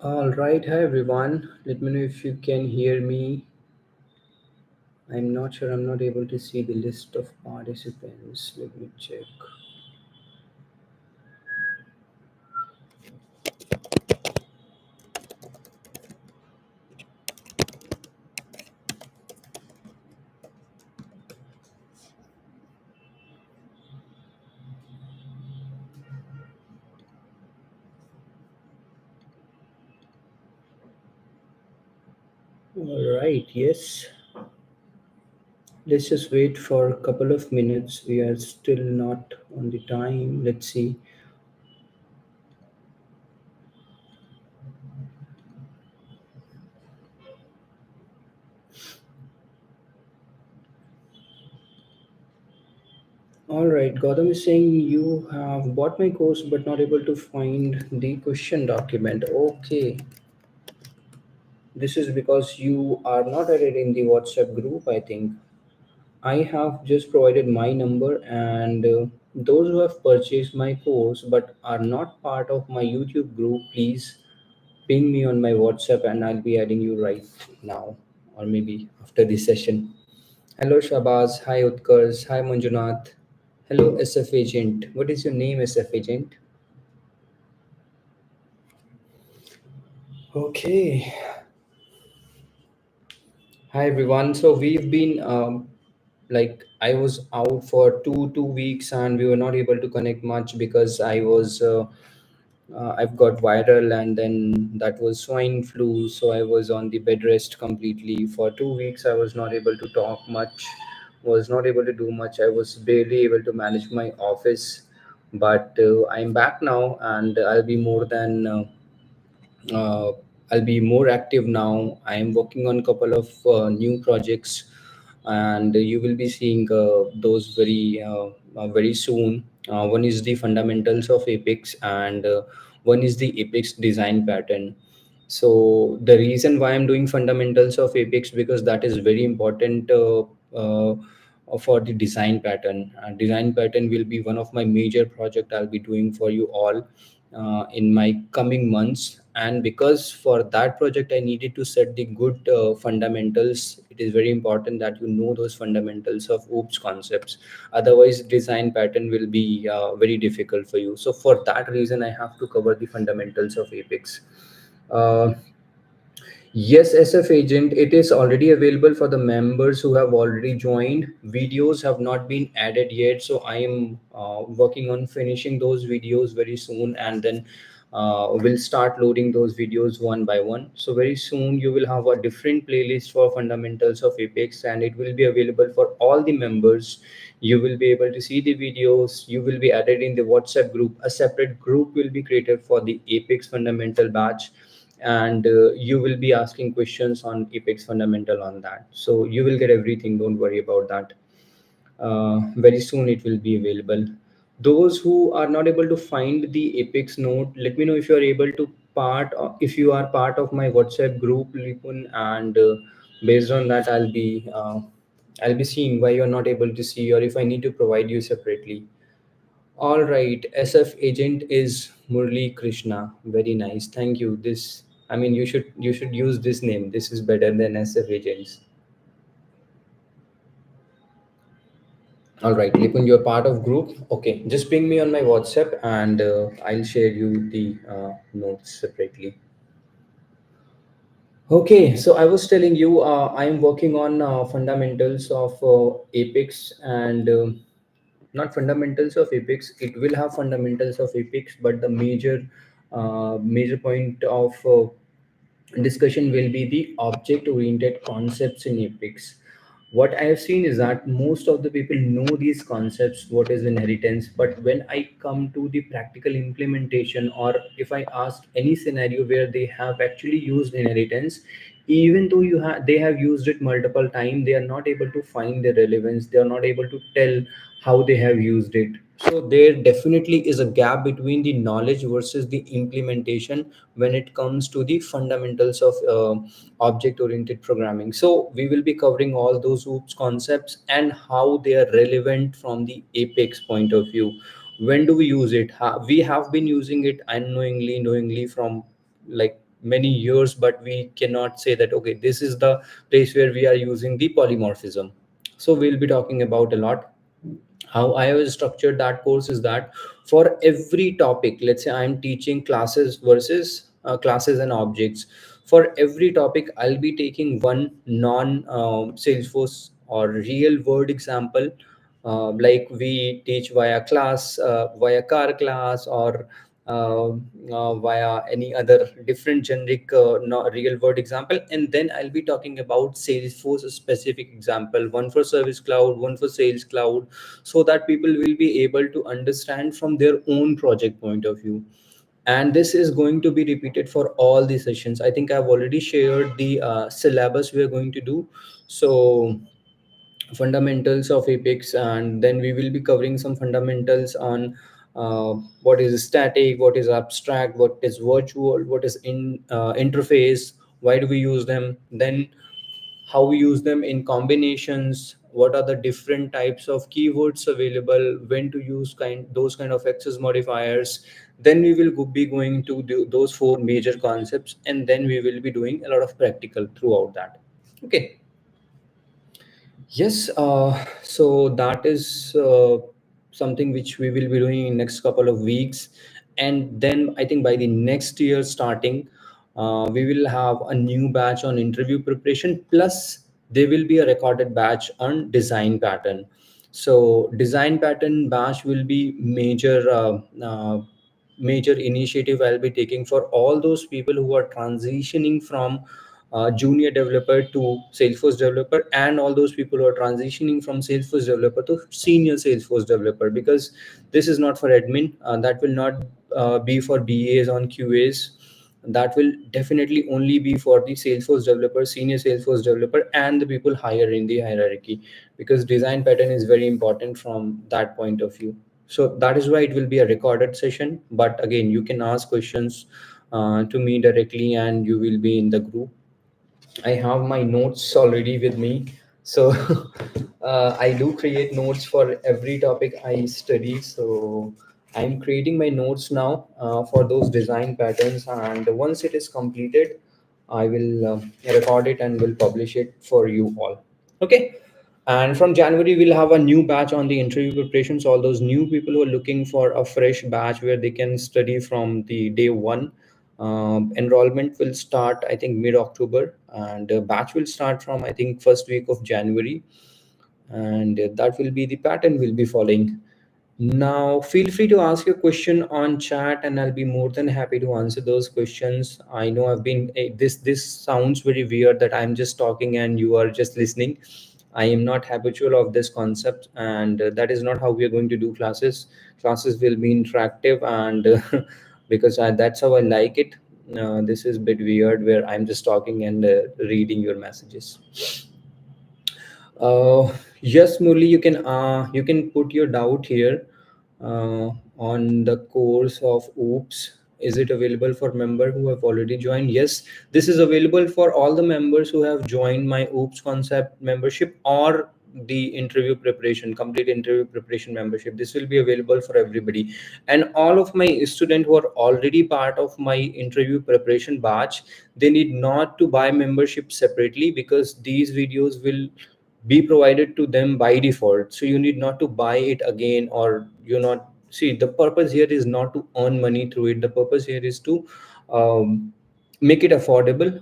All right, hi everyone. Let me know if you can hear me. I'm not sure, I'm not able to see the list of participants. Let me check. All right, yes. Let's just wait for a couple of minutes. We are still not on the time. Let's see. All right, Gautam is saying you have bought my course but not able to find the question document. Okay, this is because you are not added in the WhatsApp group, I think. I have just provided my number, and those who have purchased my course but are not part of my YouTube group, please ping me on my WhatsApp and I'll be adding you right now or maybe after this session. Hello, Shabaz. Hi, Utkars. Hi, Manjunath. Hello, SF Agent. What is your name, SF Agent? Okay. Hi, everyone. So we've been like I was out for two weeks and we were not able to connect much because I've got viral and then that was swine flu. So I was on the bed rest completely for 2 weeks. I was not able to talk much, was not able to do much. I was barely able to manage my office, but I'm back now and uh, I'll be more active now. I am working on a couple of new projects, and you will be seeing those very soon. One is the fundamentals of Apex, and one is the Apex design pattern. So the reason why I'm doing fundamentals of Apex, because that is very important for the design pattern. Design pattern will be one of my major project I'll be doing for you all in my coming months. And because for that project I needed to set the good fundamentals, it is very important that you know those fundamentals of OOPS concepts. Otherwise design pattern will be very difficult for you. So for that reason I have to cover the fundamentals of Apex. uh, Yes, SF Agent, it is already available for the members who have already joined. Videos have not been added yet, so I am working on finishing those videos very soon, and then we'll start loading those videos one by one. So very soon you will have a different playlist for fundamentals of Apex, and it will be available for all the members. You will be able to see the videos. You will be added in the WhatsApp group. A separate group will be created for the Apex fundamental batch, and you will be asking questions on Apex fundamental on that. So you will get everything. Don't worry about that. Very soon it will be available. Those who are not able to find the Apex node, let me know if you are able to if you are part of my WhatsApp group, Lipun, and based on that I'll be seeing why you're not able to see or if I need to provide you separately. All right, SF agent is Murli Krishna. Very nice. Thank you. I mean, you should use this name. This is better than SF agents. All right, Lipun, you're part of group. Okay, just ping me on my WhatsApp and I'll share you the notes separately. Okay, so I was telling you, I am working on fundamentals of Apex and not fundamentals of Apex. It will have fundamentals of Apex, but the major point of discussion will be the object oriented concepts in Apex. What I have seen is that most of the people know these concepts, what is inheritance, but when I come to the practical implementation, or if I ask any scenario where they have actually used inheritance, even though they have used it multiple times, they are not able to find the relevance, they are not able to tell how they have used it. So there definitely is a gap between the knowledge versus the implementation when it comes to the fundamentals of object oriented programming. So we will be covering all those OOPS concepts and how they are relevant from the Apex point of view. When do we use it? We have been using it unknowingly, knowingly from like many years, but we cannot say that okay, this is the place where we are using the polymorphism. So we'll be talking about a lot. How I have structured that course is that for every topic, let's say I'm teaching classes versus classes and objects. For every topic, I'll be taking one non Salesforce or real world example, like we teach via class, via car class, or uh, via any other different generic real world example. And then I'll be talking about Salesforce specific example, one for service cloud, one for sales cloud, so that people will be able to understand from their own project point of view. And this is going to be repeated for all the sessions. I think I've already shared the syllabus we are going to do. So fundamentals of apex, and then we will be covering some fundamentals on what is static, what is abstract, what is virtual, what is in interface, why do we use them, then how we use them in combinations, what are the different types of keywords available, when to use those kind of access modifiers. Then we will be going to do those four major concepts, and then we will be doing a lot of practical throughout that. Okay. Yes, so that is something which we will be doing in next couple of weeks, and then I think by the next year starting, we will have a new batch on interview preparation. Plus, there will be a recorded batch on design pattern. So, design pattern batch will be major initiative I'll be taking for all those people who are transitioning from junior developer to Salesforce developer, and all those people who are transitioning from Salesforce developer to senior Salesforce developer. Because this is not for admin, that will not be for BAs on QAs. That will definitely only be for the Salesforce developer, senior Salesforce developer, and the people higher in the hierarchy, because design pattern is very important from that point of view. So that is why it will be a recorded session. But again, you can ask questions to me directly, and you will be in the group. I have my notes already with me. So I do create notes for every topic I study. So I'm creating my notes now for those design patterns. And once it is completed, I will record it and will publish it for you all. Okay. And from January, we'll have a new batch on the interview preparations. All those new people who are looking for a fresh batch where they can study from the day one. Enrollment will start, I think, mid October, and batch will start from, I think, first week of January, and that will be the pattern we'll be following. Now, feel free to ask your question on chat, and I'll be more than happy to answer those questions. I know I've been this sounds very weird that I'm just talking and you are just listening. I am not habitual of this concept, and that is not how we are going to do classes. Classes will be interactive, and because that's how I like it. This is a bit weird where I'm just talking and reading your messages. Uh, yes, Murli, you can put your doubt here uh, on the course of OOPS. Is it available for member who have already joined? Yes, this is available for all the members who have joined my OOPS concept membership or the interview preparation, complete interview preparation membership. This will be available for everybody. And all of my students who are already part of my interview preparation batch, they need not to buy membership separately, because these videos will be provided to them by default. So you need not to buy it again, or you not see, the purpose here is not to earn money through it. The purpose here is to make it affordable.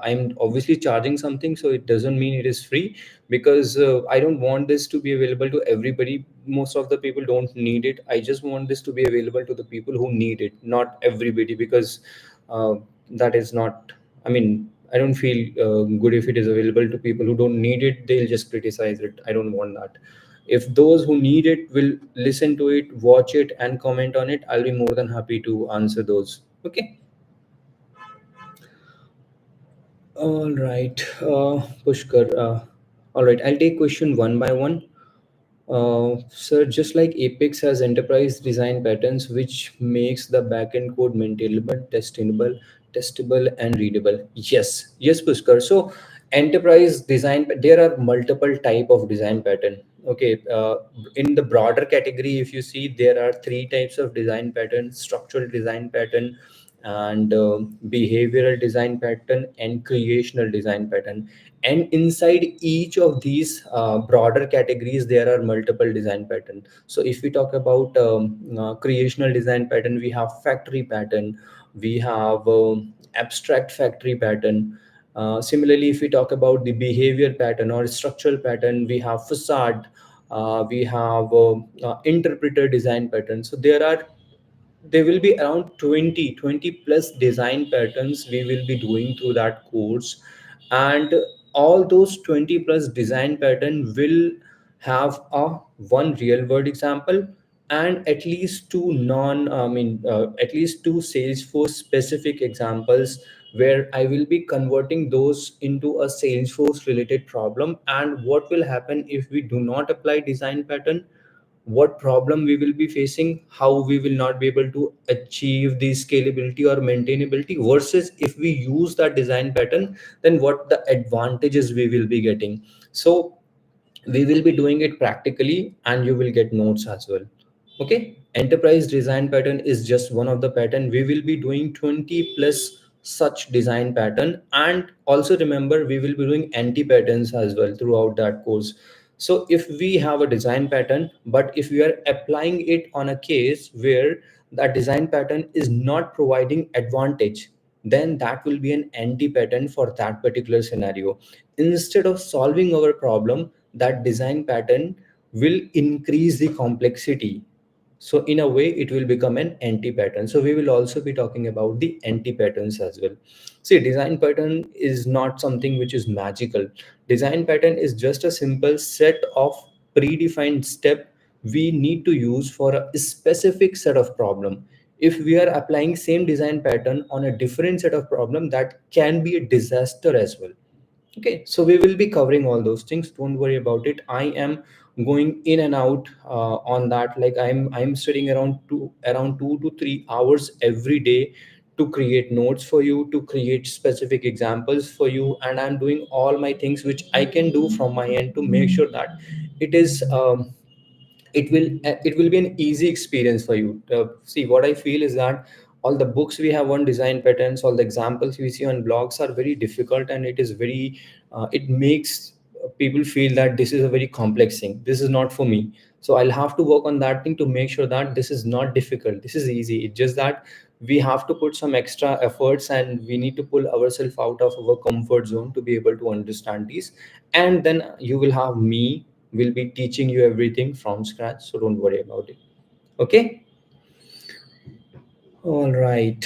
I'm obviously charging something, so it doesn't mean it is free, because I don't want this to be available to everybody. Most of the people don't need it. I just want this to be available to the people who need it, not everybody, because uh, that is not, I mean, I don't feel good if it is available to people who don't need it. They'll just criticize it. I don't want that. If those who need it will listen to it, watch it, and comment on it, I'll be more than happy to answer those. Okay. All right, Pushkar. All right, I'll take question one by one. Sir, just like Apex has enterprise design patterns, which makes the backend code maintainable, testable, and readable. Yes, yes, Pushkar. So, enterprise design, there are multiple type of design pattern. Okay, in the broader category, if you see, there are three types of design pattern: structural design pattern, and behavioral design pattern and creational design pattern. And inside each of these broader categories, there are multiple design pattern. So if we talk about creational design pattern, we have factory pattern, we have abstract factory pattern. Similarly, if we talk about the behavior pattern or structural pattern, we have facade, we have interpreter design pattern. So there will be around 20 plus design patterns we will be doing through that course. And all those 20 plus design pattern will have a one real world example and at least two non I mean at least two Salesforce specific examples, where I will be converting those into a Salesforce related problem, and what will happen if we do not apply design pattern, what problem we will be facing, how we will not be able to achieve the scalability or maintainability, versus if we use that design pattern, then what the advantages we will be getting. So we will be doing it practically and you will get notes as well. Okay, enterprise design pattern is just one of the pattern. We will be doing 20 plus such design pattern, and also remember we will be doing anti patterns as well throughout that course. So if we have a design pattern, but if we are applying it on a case where that design pattern is not providing advantage, then that will be an anti pattern for that particular scenario. Instead of solving our problem, that design pattern will increase the complexity. So in a way it will become an anti pattern. So we will also be talking about the anti patterns as well. See, design pattern is not something which is magical. Design pattern is just a simple set of predefined step we need to use for a specific set of problem. If we are applying same design pattern on a different set of problem, that can be a disaster as well. Okay, so we will be covering all those things. Don't worry about it. I am going in and out on that. Like I'm sitting around 2 to 3 hours every day to create notes for you, to create specific examples for you, and I'm doing all my things which I can do from my end to make sure that it is it will be an easy experience for you. See, what I feel is that all the books we have on design patterns, all the examples we see on blogs are very difficult, and it is very it makes people feel that this is a very complex thing, this is not for me. So I'll have to work on that thing to make sure that this is not difficult, this is easy. It's just that we have to put some extra efforts and we need to pull ourselves out of our comfort zone to be able to understand these. And then you will have me will be teaching you everything from scratch, so don't worry about it. Okay, all right.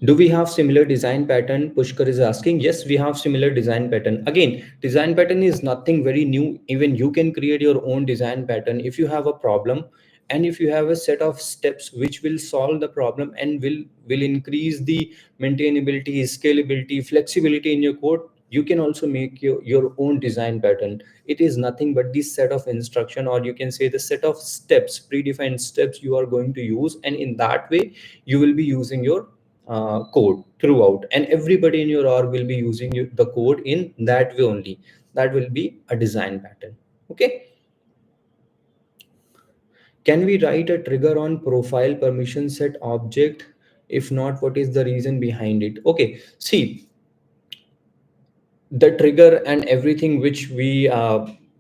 Do we have similar design pattern? Pushkar is asking. Yes, we have similar design pattern. Again, design pattern is nothing very new. Even you can create your own design pattern if you have a problem, and if you have a set of steps which will solve the problem and will increase the maintainability, scalability, flexibility in your code. You can also make your own design pattern. It is nothing but this set of instruction, or you can say the set of steps, predefined steps you are going to use, and in that way you will be using your code throughout, and everybody in your org will be using the code in that way only. That will be a design pattern. Okay, can we write a trigger on profile permission set object? If not, what is the reason behind it? Okay, see, the trigger and everything which we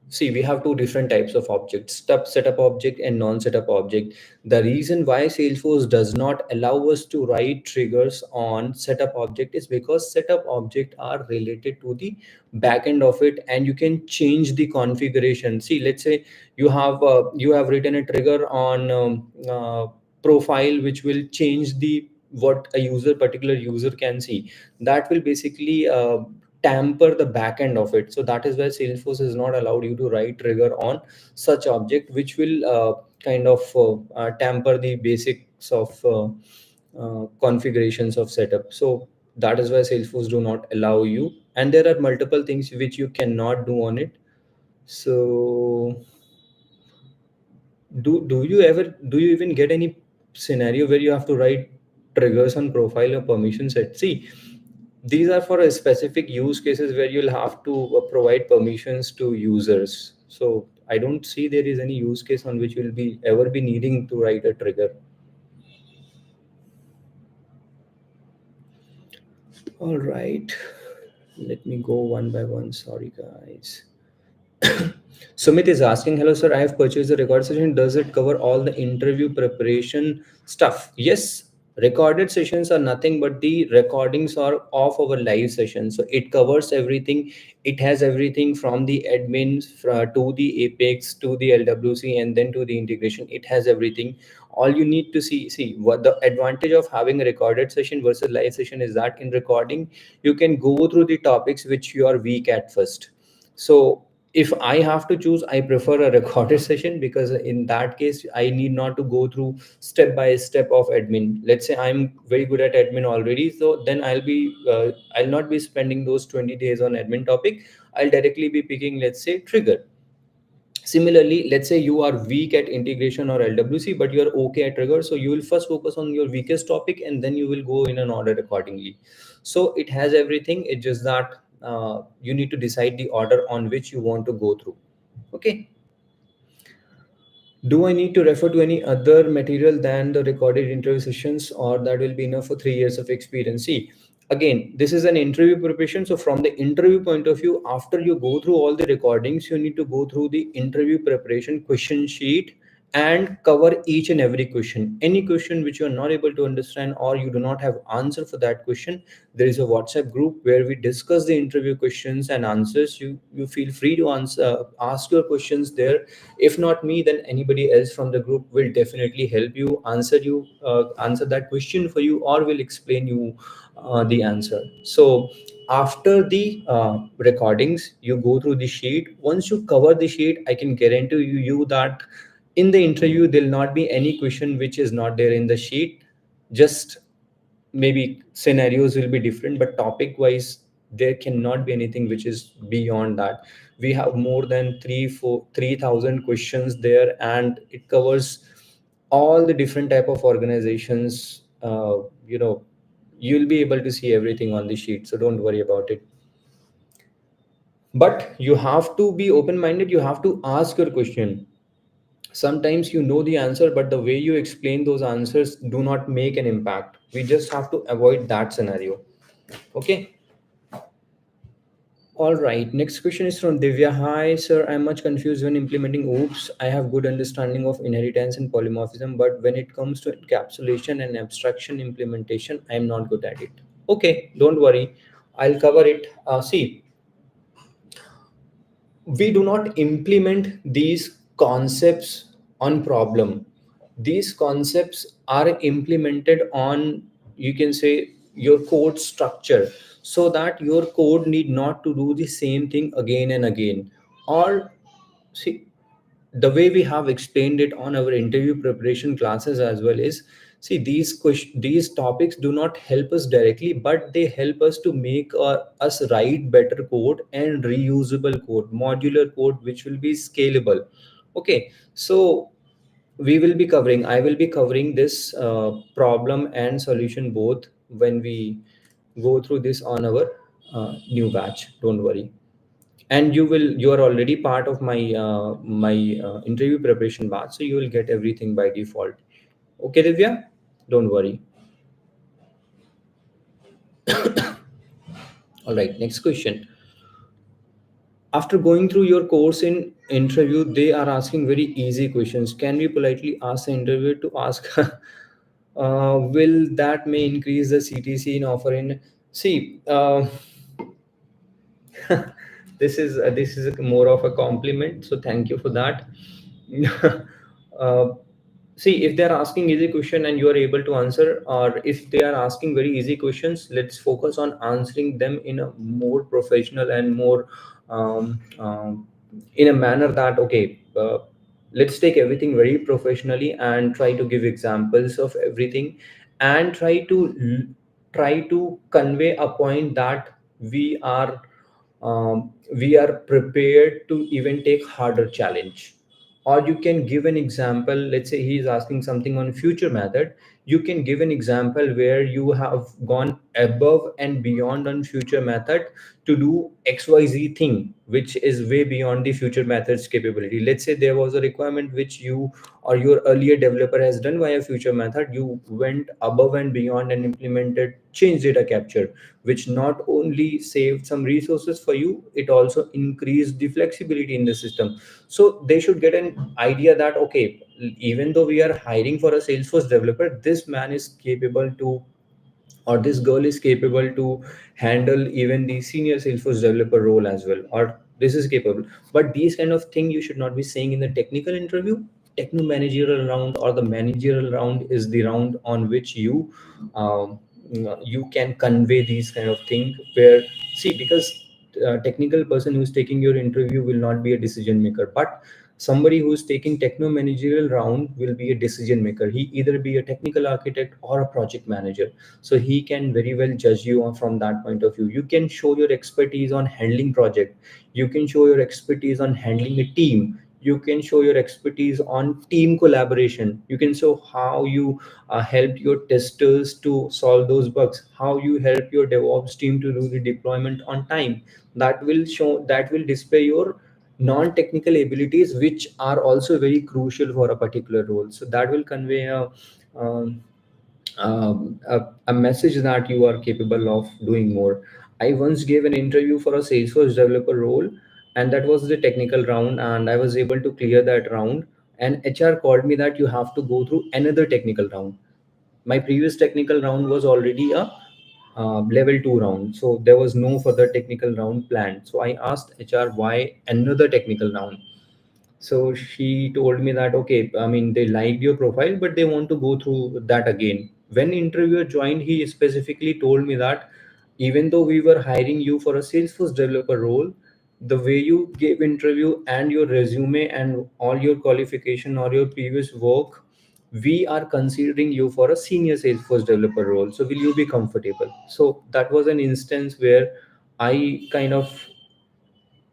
see, we have two different types of objects: step setup object and non setup object. The reason why Salesforce does not allow us to write triggers on setup object is because setup object are related to the backend of it, and you can change the configuration. See, let's say you have written a trigger on profile which will change the what a particular user can see. That will basically tamper the back end of it. So that is why Salesforce has not allowed you to write trigger on such object which will kind of tamper the basics of configurations of setup. So that is why Salesforce do not allow you, and there are multiple things which you cannot do on it. So do you even get any scenario where you have to write triggers on profile or permission set? See, these are for a specific use cases where you'll have to provide permissions to users. So I don't see there is any use case on which we'll be ever be needing to write a trigger. All right, let me go one by one. Sorry, guys. Sumit is asking, hello sir, I have purchased the record session. Does it cover all the interview preparation stuff? Yes, recorded sessions are nothing but the recordings are of our live session. So it covers everything. It has everything from the admins to the Apex to the LWC and then to the integration. It has everything. All you need to see what the advantage of having a recorded session versus live session is that in recording you can go through the topics which you are weak at first. So if I have to choose, I prefer a recorded session because in that case I need not to go through step by step of admin. Let's say I'm very good at admin already, so then I'll not be spending those 20 days on admin topic. I'll directly be picking, let's say, trigger. Similarly, let's say you are weak at integration or LWC, but you're okay at trigger. So you will first focus on your weakest topic and then you will go in an order accordingly. So it has everything. It's just that you need to decide the order on which you want to go through. Okay. Do I need to refer to any other material than the recorded interview sessions, or that will be enough for 3 years of experience? See, again, this is an interview preparation. So, from the interview point of view, after you go through all the recordings, you need to go through the interview preparation question sheet and cover each and every question. Any question which you are not able to understand or you do not have answer for that question, there is a WhatsApp group where we discuss the interview questions and answers. You feel free to ask your questions there. If not me, then anybody else from the group will definitely help you answer that question for you, or will explain you the answer. So after the recordings, you go through the sheet. Once you cover the sheet, I can guarantee you that in the interview there'll not be any question which is not there in the sheet. Just maybe scenarios will be different, but topic wise there cannot be anything which is beyond that. We have more than 3,000 questions there, and it covers all the different type of organizations. You'll be able to see everything on the sheet, so don't worry about it. But you have to be open minded. You have to ask your question. Sometimes you know the answer, but the way you explain those answers do not make an impact. We just have to avoid that scenario. Okay. All right. Next question is from Divya. Hi, sir. I'm much confused when implementing OOPS. I have good understanding of inheritance and polymorphism, but when it comes to encapsulation and abstraction implementation, I'm not good at it. Okay, don't worry. I'll cover it. See, we do not implement these concepts on problem. These concepts are implemented on, you can say, your code structure, so that your code need not to do the same thing again and again. Or see, the way we have explained it on our interview preparation classes as well is, see, these topics do not help us directly, but they help us to make us write better code and reusable code, modular code, which will be scalable. Okay, so I will be covering this problem and solution both when we go through this on our new batch. Don't worry. And you are already part of my interview preparation batch, so you will get everything by default. Okay, Divya, don't worry. All right, next question. After going through your course in interview, they are asking very easy questions. Can we politely ask the interviewer to ask will that may increase the CTC in offer in? See, this is more of a compliment, so thank you for that. uh, See, if they're asking easy question and you are able to answer, or if they are asking very easy questions, let's focus on answering them in a more professional and more in a manner that, okay, let's take everything very professionally and try to give examples of everything, and try to convey a point that we are we are prepared to even take harder challenge. Or you can give an example. Let's say he is asking something on future method. you can give an example where you have gone above and beyond on future method to do xyz thing, which is way beyond the future method's capability. Let's say there was a requirement which you or your earlier developer has done via future method, you went above and beyond and implemented change data capture, which not only saved some resources for you, it also increased the flexibility in the system. So they should get an idea that okay, even though we are hiring for a Salesforce developer, this man is capable to, or this girl is capable to handle even the senior Salesforce developer role as well, or this is capable. But these kind of thing you should not be saying in the technical interview. Techno managerial round or the managerial round is the round on which um, you can convey these kind of thing where, see, because technical person who's taking your interview will not be a decision maker, but somebody who's taking techno managerial round will be a decision maker. He either be a technical architect or a project manager, so he can very well judge you from that point of view. You can show your expertise on handling project, you can show your expertise on handling a team, you can show your expertise on team collaboration, you can show how you helped your testers to solve those bugs, how you help your DevOps team to do the deployment on time. That will show, that will display your non-technical abilities, which are also very crucial for a particular role. So that will convey um, a message that you are capable of doing more. I once gave an interview for a Salesforce developer role, and that was the technical round, and I was able to clear that round. And HR called me that you have to go through another technical round. My previous technical round was already a level 2 round, so there was no further technical round planned. So I asked HR why another technical round. So she told me that okay, I mean they liked your profile, but they want to go through that again. When interviewer joined, he specifically told me that even though we were hiring you for a Salesforce developer role, the way you gave interview and your resume and all your qualification or your previous work, we are considering you for a senior Salesforce developer role. So will you be comfortable? So that was an instance where I kind of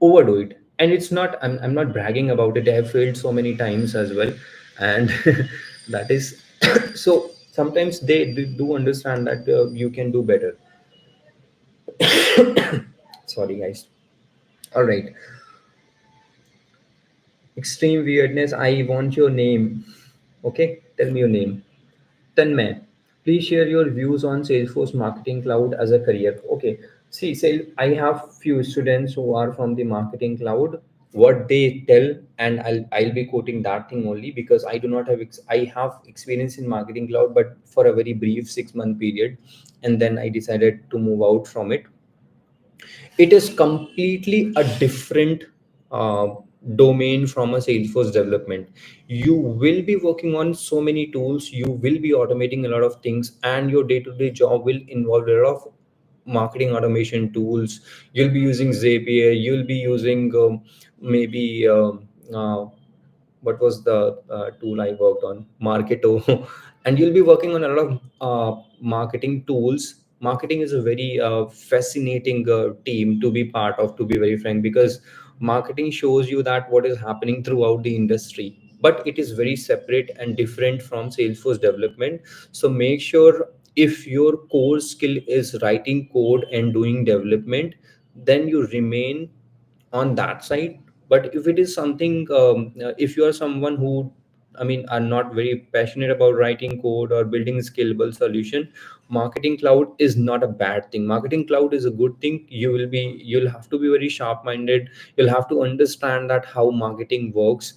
overdo it, and it's not, I'm not bragging about it, I have failed so many times as well. And that is so sometimes they do understand that you can do better. Sorry guys. All right, extreme weirdness, I want your name. Okay, tell me your name. Tanmay, please share your views on Salesforce Marketing Cloud as a career. Okay, see, I have few students who are from the Marketing Cloud. What they tell, and I'll be quoting that thing only because I do not have I have experience in Marketing Cloud, but for a very brief 6 month period, and then I decided to move out from it. It is completely a different uh, domain from a Salesforce development. You will be working on so many tools, you will be automating a lot of things, and your day-to-day job will involve a lot of marketing automation tools. You'll be using Zapier, you'll be using maybe what was the tool I worked on? Marketo. And you'll be working on a lot of marketing tools. Marketing is a very fascinating team to be part of, to be very frank, because marketing shows you that what is happening throughout the industry. But it is very separate and different from Salesforce development. So make sure if your core skill is writing code and doing development, then you remain on that side. But if it is something if you are someone who, I mean, are not very passionate about writing code or building a scalable solution, Marketing Cloud is not a bad thing. Marketing Cloud is a good thing. You'll have to be very sharp minded. You'll have to understand that how marketing works.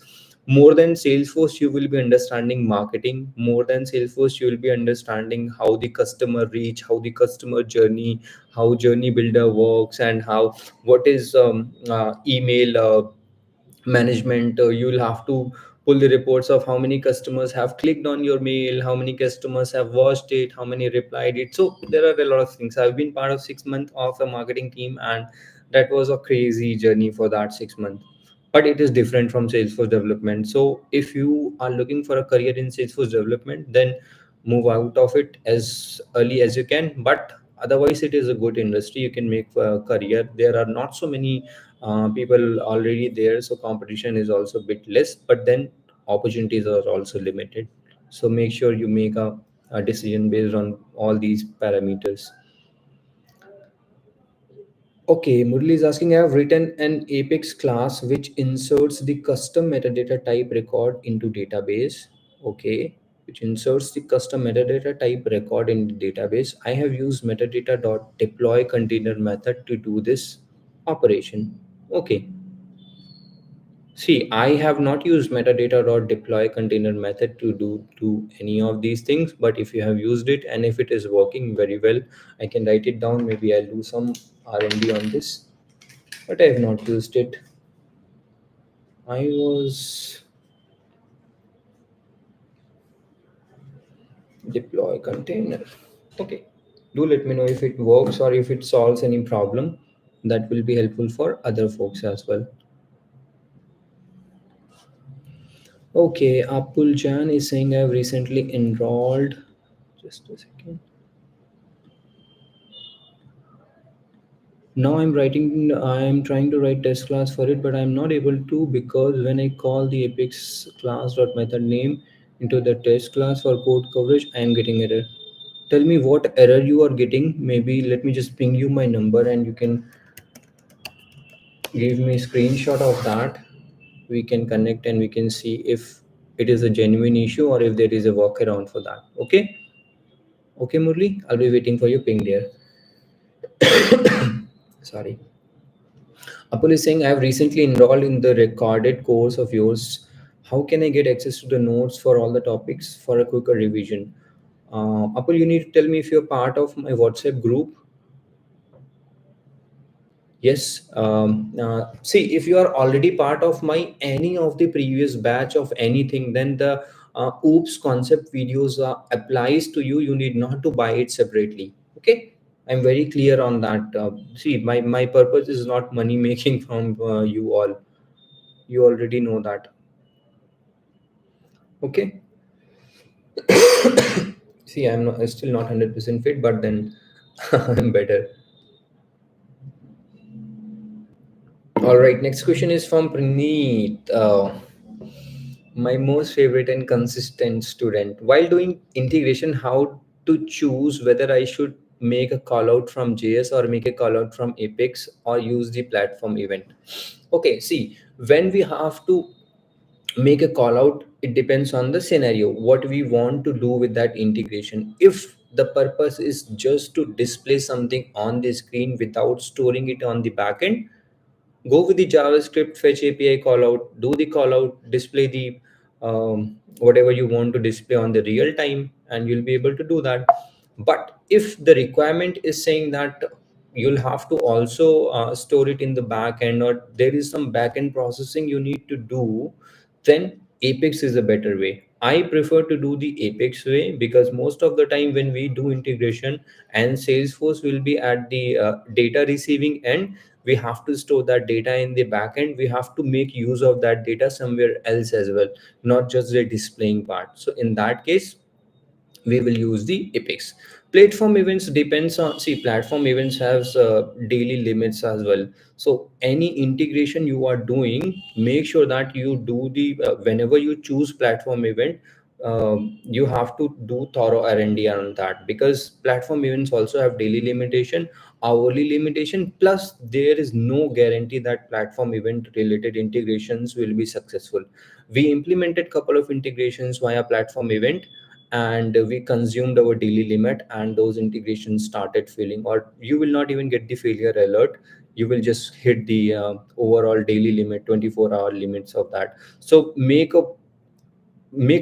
More than Salesforce, you will be understanding marketing. More than Salesforce, you will be understanding how the customer reach, how the customer journey, how journey builder works, and how what is email management. You'll have to pull the reports of how many customers have clicked on your mail, how many customers have watched it, how many replied it. So there are a lot of things. I've been part of 6 months of a marketing team, and that was a crazy journey for that 6 months. But it is different from Salesforce development. So if you are looking for a career in Salesforce development, then move out of it as early as you can. But otherwise, it is a good industry. You can make a career. There are not so many people already there, so competition is also a bit less, but then opportunities are also limited. So make sure you make a decision based on all these parameters. Okay, Murli is asking, I have written an Apex class which inserts the custom metadata type record into database. Okay, which inserts the custom metadata type record in the database. I have used metadata.deploy container method to do this operation. Okay, see, I have not used metadata.deploy container method to any of these things, but if you have used it and if it is working very well, I can write it down. Maybe I'll do some R&D on this, but I have not used it. I was deploy container. Okay. Do let me know if it works or if it solves any problem. That will be helpful for other folks as well. Okay, Apul Jan is saying I've recently enrolled. Just a second. Now I'm trying to write test class for it, but I'm not able to because when I call the apex class dot method name into the test class for code coverage, I am getting error. Tell me what error you are getting. Maybe let me just ping you my number and you can give me a screenshot of that. We can connect and we can see if it is a genuine issue or if there is a workaround for that. Okay. Okay, Murli, I'll be waiting for your ping there. Sorry. Apul is saying, I have recently enrolled in the recorded course of yours. How can I get access to the notes for all the topics for a quicker revision? Apul, you need to tell me if you're part of my WhatsApp group. Yes. See, if you are already part of my any of the previous batch of anything, then the OOPS concept videos applies to you. You need not to buy it separately. Okay. I'm very clear on that. See, my purpose is not money making from you all. You already know that. Okay. See, I'm still not 100% fit, but then I'm better. All right. Next question is from Praneet. My most favorite and consistent student. While doing integration, how to choose whether I should make a call out from JS or make a call out from Apex or use the platform event. Okay, see, when we have to make a call out, it depends on the scenario, what we want to do with that integration. If the purpose is just to display something on the screen without storing it on the backend, go with the JavaScript fetch API call out, do the call out, display the whatever you want to display on the real time, and you'll be able to do that. But if the requirement is saying that you'll have to also store it in the back end, or there is some back end processing you need to do, then Apex is a better way. I prefer to do the Apex way because most of the time when we do integration and Salesforce will be at the data receiving end, we have to store that data in the backend. We have to make use of that data somewhere else as well, not just the displaying part. So in that case, we will use the Apex. Platform events depends on, see, platform events has daily limits as well. So any integration you are doing, make sure that you do the whenever you choose platform event, you have to do thorough R&D on that, because platform events also have daily limitation, hourly limitation, plus there is no guarantee that platform event related integrations will be successful. We implemented couple of integrations via platform event, and we consumed our daily limit, and those integrations started failing, or you will not even get the failure alert. You will just hit the overall daily limit, 24-hour limits of that. So make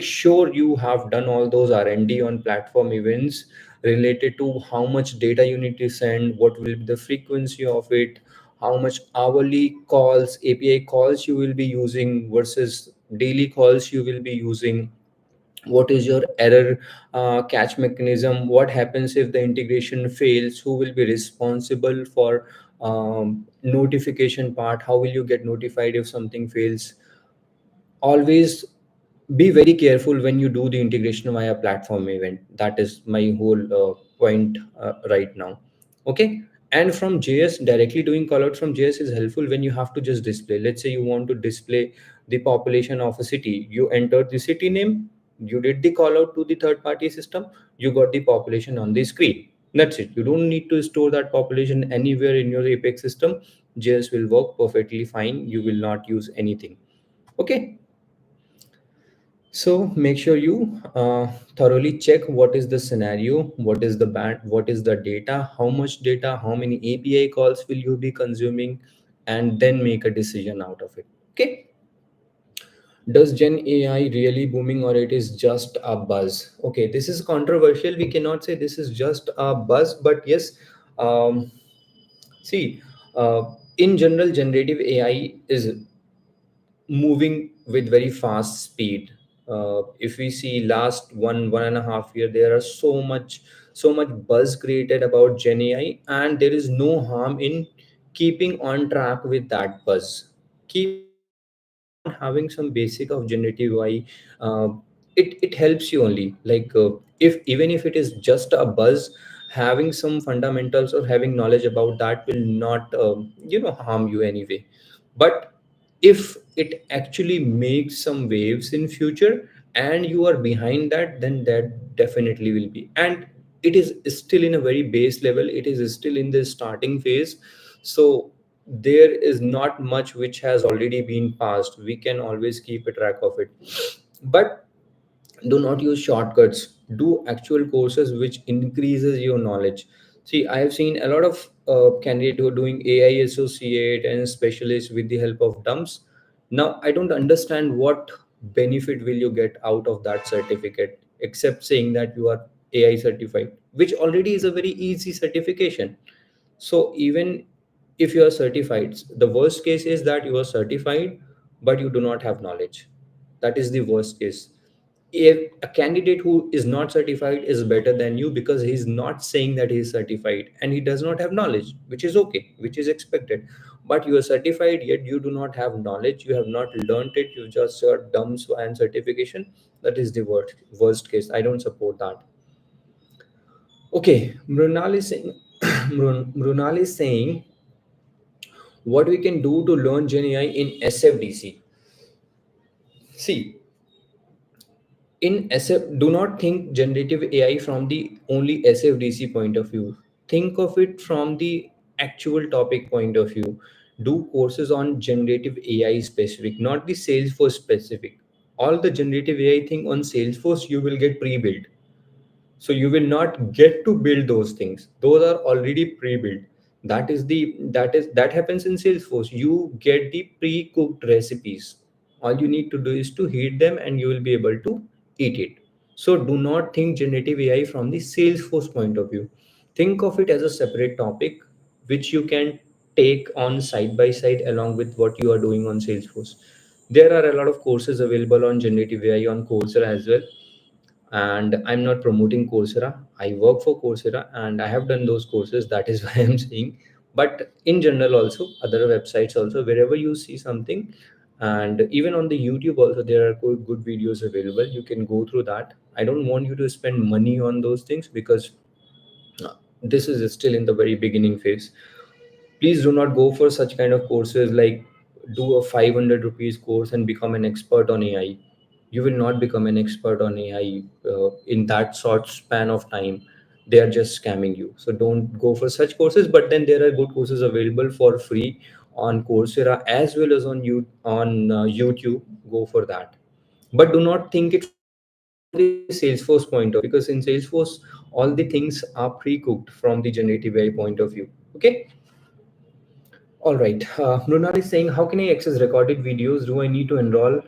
sure you have done all those R&D on platform events related to how much data you need to send, what will be the frequency of it, how much hourly calls, API calls you will be using versus daily calls you will be using, what is your error catch mechanism, what happens if the integration fails, who will be responsible for notification part, how will you get notified if something fails. Always be very careful when you do the integration via platform event. That is my whole point right now. Okay. And from JS, directly doing callout from JS is helpful when you have to just display. Let's say you want to display the population of a city. You enter the city name, You did the call out to the third party system, you got the population on the screen. That's it. You don't need to store that population anywhere in your Apex system. JS will work perfectly fine. You will not use anything. Okay. So make sure you thoroughly check what is the scenario, what is the band, what is the data, how much data, how many API calls will you be consuming, and then make a decision out of it. Okay. Does Gen AI really booming or it is just a buzz? Okay, this is controversial. We cannot say this is just a buzz, but yes, um, see, in general, generative AI is moving with very fast speed. If we see last 1.5 year, there are so much buzz created about Gen AI, and there is no harm in keeping on track with that buzz. Keep on having some basic of generative AI. uh, it helps you only, like, if even if it is just a buzz, having some fundamentals or having knowledge about that will not harm you anyway. But if it actually makes some waves in future and you are behind that, then that definitely will be. And it is still in a very base level, it is still in the starting phase. So there is not much which has already been passed. We can always keep a track of it. But do not use shortcuts. Do actual courses which increases your knowledge. See, I have seen a lot of candidates who are doing AI associate and specialist with the help of dumps. Now I don't understand what benefit will you get out of that certificate, except saying that you are AI certified, which already is a very easy certification. So even if you are certified, the worst case is that you are certified but you do not have knowledge. That is the worst case. If a candidate who is not certified is better than you, because he's not saying that he is certified and he does not have knowledge, which is okay, which is expected. But you are certified yet you do not have knowledge, you have not learned it, you just dumps and certification. That is the worst case. I don't support that. Okay, Mrunal is saying Mrunal is saying what we can do to learn Gen AI in SFDC. See, in SF, do not think generative AI from the only SFDC point of view. Think of it from the actual topic point of view. Do courses on generative AI specific, not the Salesforce specific. All the generative AI thing on Salesforce you will get pre-built, so you will not get to build those things. Those are already pre-built. That happens in Salesforce. You get the pre-cooked recipes. All you need to do is to heat them and you will be able to eat it. So do not think generative AI from the Salesforce point of view. Think of it as a separate topic which you can take on side by side along with what you are doing on Salesforce. There are a lot of courses available on generative AI on Coursera as well. And I'm not promoting Coursera. I work for Coursera and I have done those courses. That is why I'm saying. But in general also, other websites also, wherever you see something, and even on the YouTube also, there are good videos available. You can go through that. I don't want you to spend money on those things because this is still in the very beginning phase. Please do not go for such kind of courses like do a 500 rupees course and become an expert on AI. You will not become an expert on AI in that short span of time. They are just scamming you. So don't go for such courses. But then there are good courses available for free on Coursera as well as on YouTube. Go for that. But do not think it from the Salesforce point of view, because in Salesforce all the things are pre-cooked from the generative AI point of view. Okay. All right. Mrunal is saying, how can I access recorded videos? Do I need to enroll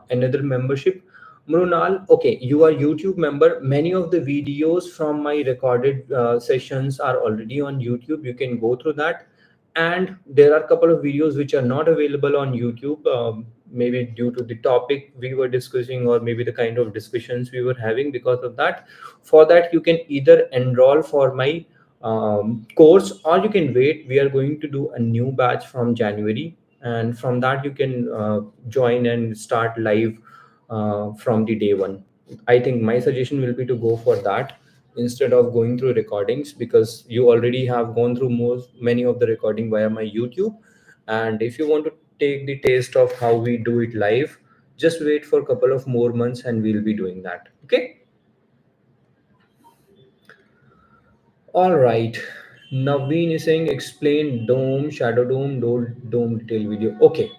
another membership? Mrunal, okay, you are YouTube member. Many of the videos from my recorded sessions are already on YouTube. You can go through that. And there are a couple of videos which are not available on YouTube, maybe due to the topic we were discussing or maybe the kind of discussions we were having. Because of that, for that, you can either enroll for my course or you can wait. We are going to do a new batch from January, and from that you can join and start live from the day one. I think my suggestion will be to go for that instead of going through recordings, because you already have gone through many of the recording via my YouTube. And if you want to take the taste of how we do it live, just wait for a couple of more months and we'll be doing that. Okay. All right. Naveen is saying explain dome, shadow dome, dome detail video. Okay,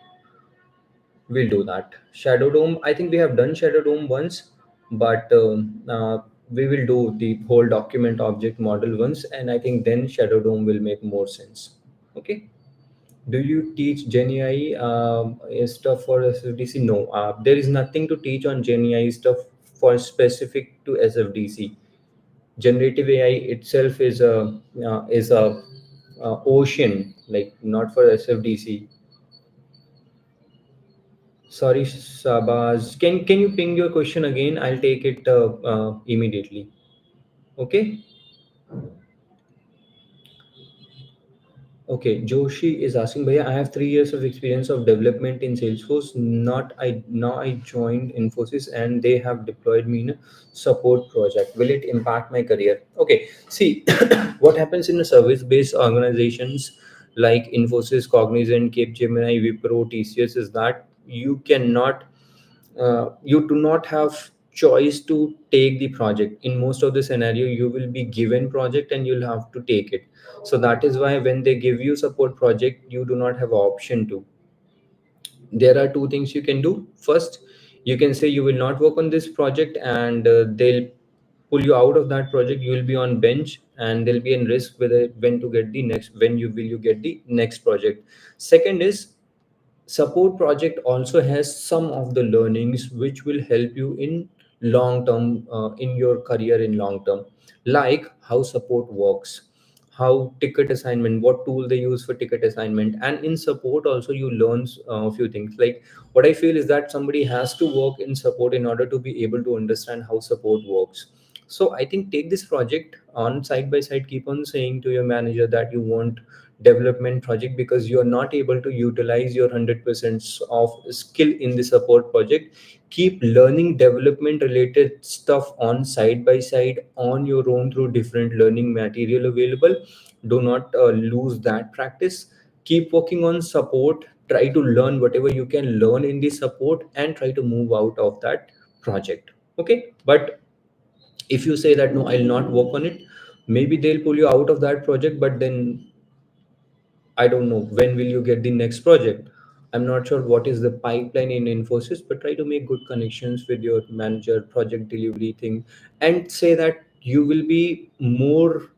we'll do that. Shadow dome. I think we have done shadow dome once, but we will do the whole document object model once, and I think then shadow dome will make more sense. Okay. Do you teach Gen AI stuff for SFDC? No, there is nothing to teach on Gen AI stuff for specific to SFDC. Generative AI itself is a ocean, like not for SFDC. Sorry, Sabaz. Can you ping your question again? I'll take it immediately. Okay. Okay, Joshi is asking, Bhaiya, I have 3 years of experience of development in Salesforce. Not I now I joined Infosys and they have deployed me in a support project. Will it impact my career? Okay, see what happens in the service-based organizations like Infosys, Cognizant, Capgemini, Wipro, TCS is that you do not have choice to take the project. In most of the scenario you will be given project and you'll have to take it. So that is why when they give you support project you do not have option to. There are two things you can do. First, you can say you will not work on this project and they'll pull you out of that project. You will be on bench and there'll be a risk whether when to get the next when you will you get the next project. Second is support project also has some of the learnings which will help you in long term in your career in long term, like how support works, how ticket assignment, what tool they use for ticket assignment. And in support also you learn a few things. Like what I feel is that somebody has to work in support in order to be able to understand how support works. So I think take this project on side by side, keep on saying to your manager that you want development project because you are not able to utilize your 100% of skill in the support project. Keep learning development related stuff on side by side on your own through different learning material available. Do not lose that practice. Keep working on support, try to learn whatever you can learn in the support and try to move out of that project. Okay, but if you say that no, I'll not work on it, maybe they'll pull you out of that project, but then I don't know when will you get the next project. I'm not sure what is the pipeline in Infosys, but try to make good connections with your manager, project delivery thing, and say that you will be more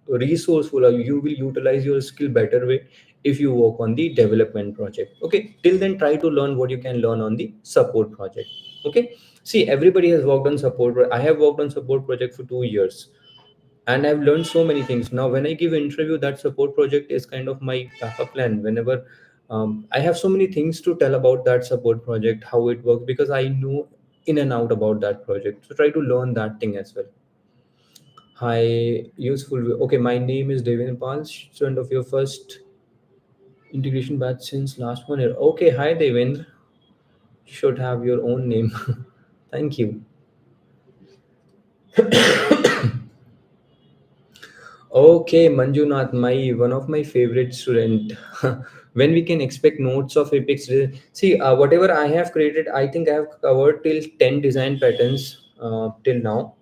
resourceful or you will utilize your skill better way if you work on the development project. Okay, till then try to learn what you can learn on the support project. Okay, see everybody has worked on support. I have worked on support project for 2 years and I've learned so many things. Now when I give interview, that support project is kind of my backup plan whenever I have so many things to tell about that support project, how it works, because I know in and out about that project. So try to learn that thing as well. Hi, useful. Okay, my name is Devin Pal, student of your first integration batch since last 1 year. Okay, hi Devendra, should have your own name. Thank you. Okay, Manjunath, my one of my favorite student. When we can expect notes of epics? See, whatever I have created, I think I have covered till 10 design patterns till now.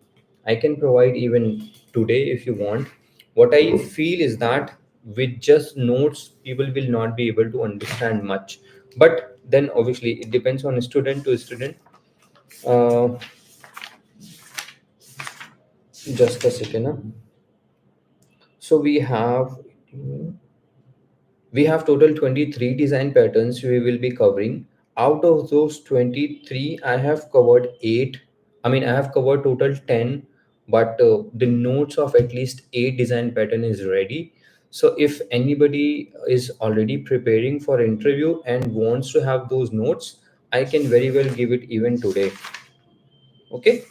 I can provide even today if you want. What I feel is that with just notes, people will not be able to understand much. But then obviously it depends on student to student. Uh, just a second. Huh? So we have total 23 design patterns we will be covering. Out of those 23, I have covered 8. I mean, I have covered total 10, but the notes of at least 8 design pattern is ready. So if anybody is already preparing for interview and wants to have those notes, I can very well give it even today. Okay.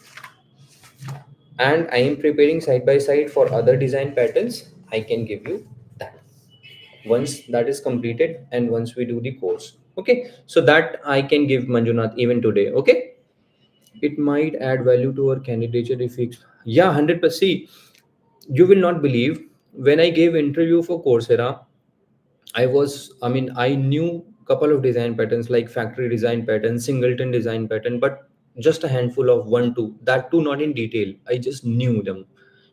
And I am preparing side by side for other design patterns. I can give you that once that is completed and once we do the course. Okay, so that I can give Manjunath even today. Okay, it might add value to our candidature if we, yeah, 100%. See, you will not believe, when I gave interview for Coursera, I knew couple of design patterns like factory design pattern, singleton design pattern, but just a handful of one two, that too not in detail, I just knew them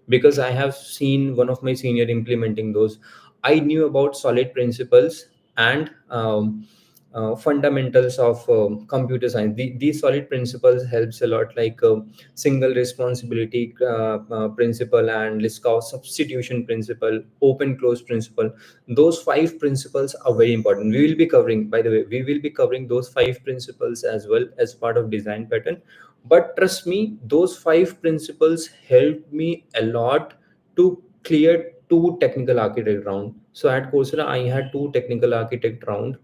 because I have seen one of my senior implementing those. I knew about solid principles and fundamentals of computer science. These solid principles helps a lot, like single responsibility principle and Liskov substitution principle, open close principle. Those five principles are very important. We will be covering, by the way, we will be covering those five principles as well as part of design pattern. But trust me, those five principles helped me a lot to clear two technical architect round. So at Coursera, I had two technical architect round.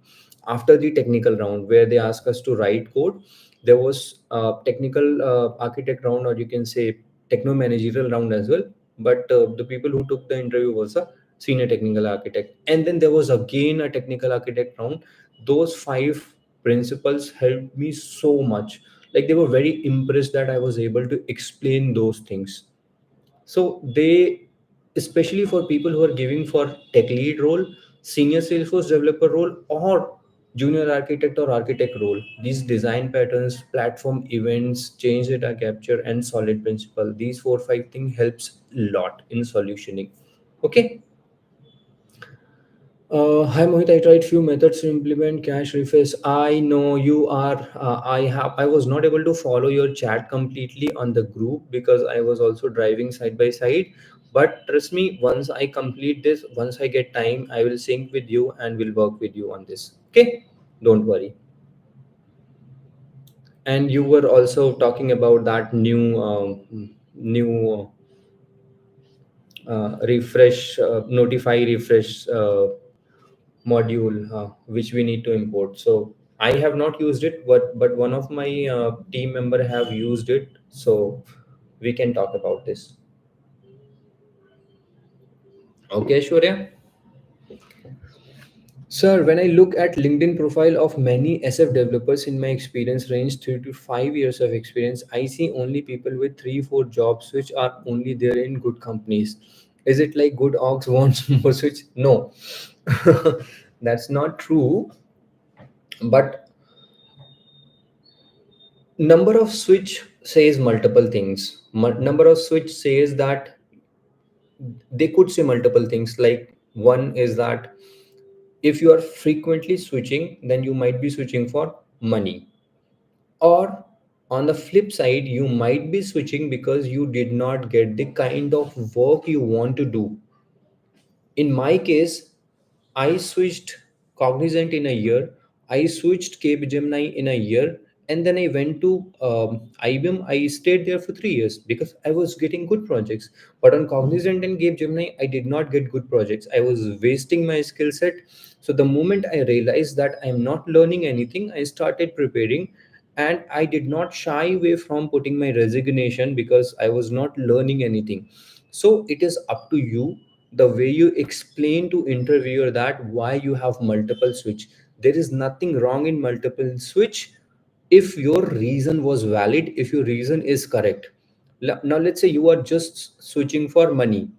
After the technical round, where they asked us to write code, there was a technical architect round, or you can say techno managerial round as well. But the people who took the interview was a senior technical architect, and then there was again a technical architect round. Those five principles helped me so much. Like, they were very impressed that I was able to explain those things. So they, especially for people who are giving for tech lead role, senior Salesforce developer role, or junior architect or architect role, these design patterns, platform events, change data capture, and solid principle, these 4 5 things helps a lot in solutioning. Okay. Hi Mohit, I tried few methods to implement cache refresh. I know you are. I was not able to follow your chat completely on the group because I was also driving side by side. But trust me, once I complete this, once I get time, I will sync with you and will work with you on this. Okay, don't worry. And you were also talking about that new refresh, notify refresh module which we need to import. So I have not used it, but one of my team member have used it, so we can talk about this. Okay, Shurya. Sir, when I look at LinkedIn profile of many SF developers in my experience range 3 to 5 years of experience, I see only people with 3 4 jobs which are only there in good companies. Is it like good ox wants more switch? No, that's not true. But number of switch says multiple things. Number of switch says that they could say multiple things. Like, one is that if you are frequently switching, then you might be switching for money. Or on the flip side, you might be switching because you did not get the kind of work you want to do. In my case, I switched Cognizant in a year, I switched Capgemini in a year, and then I went to IBM. I stayed there for 3 years because I was getting good projects. But on Cognizant and Capgemini, I did not get good projects. I was wasting my skill set. So the moment I realized that I'm not learning anything, I started preparing, and I did not shy away from putting my resignation because I was not learning anything. So it is up to you, the way you explain to interviewer that why you have multiple switch. There is nothing wrong in multiple switch if your reason was valid, if your reason is correct. Now let's say you are just switching for money,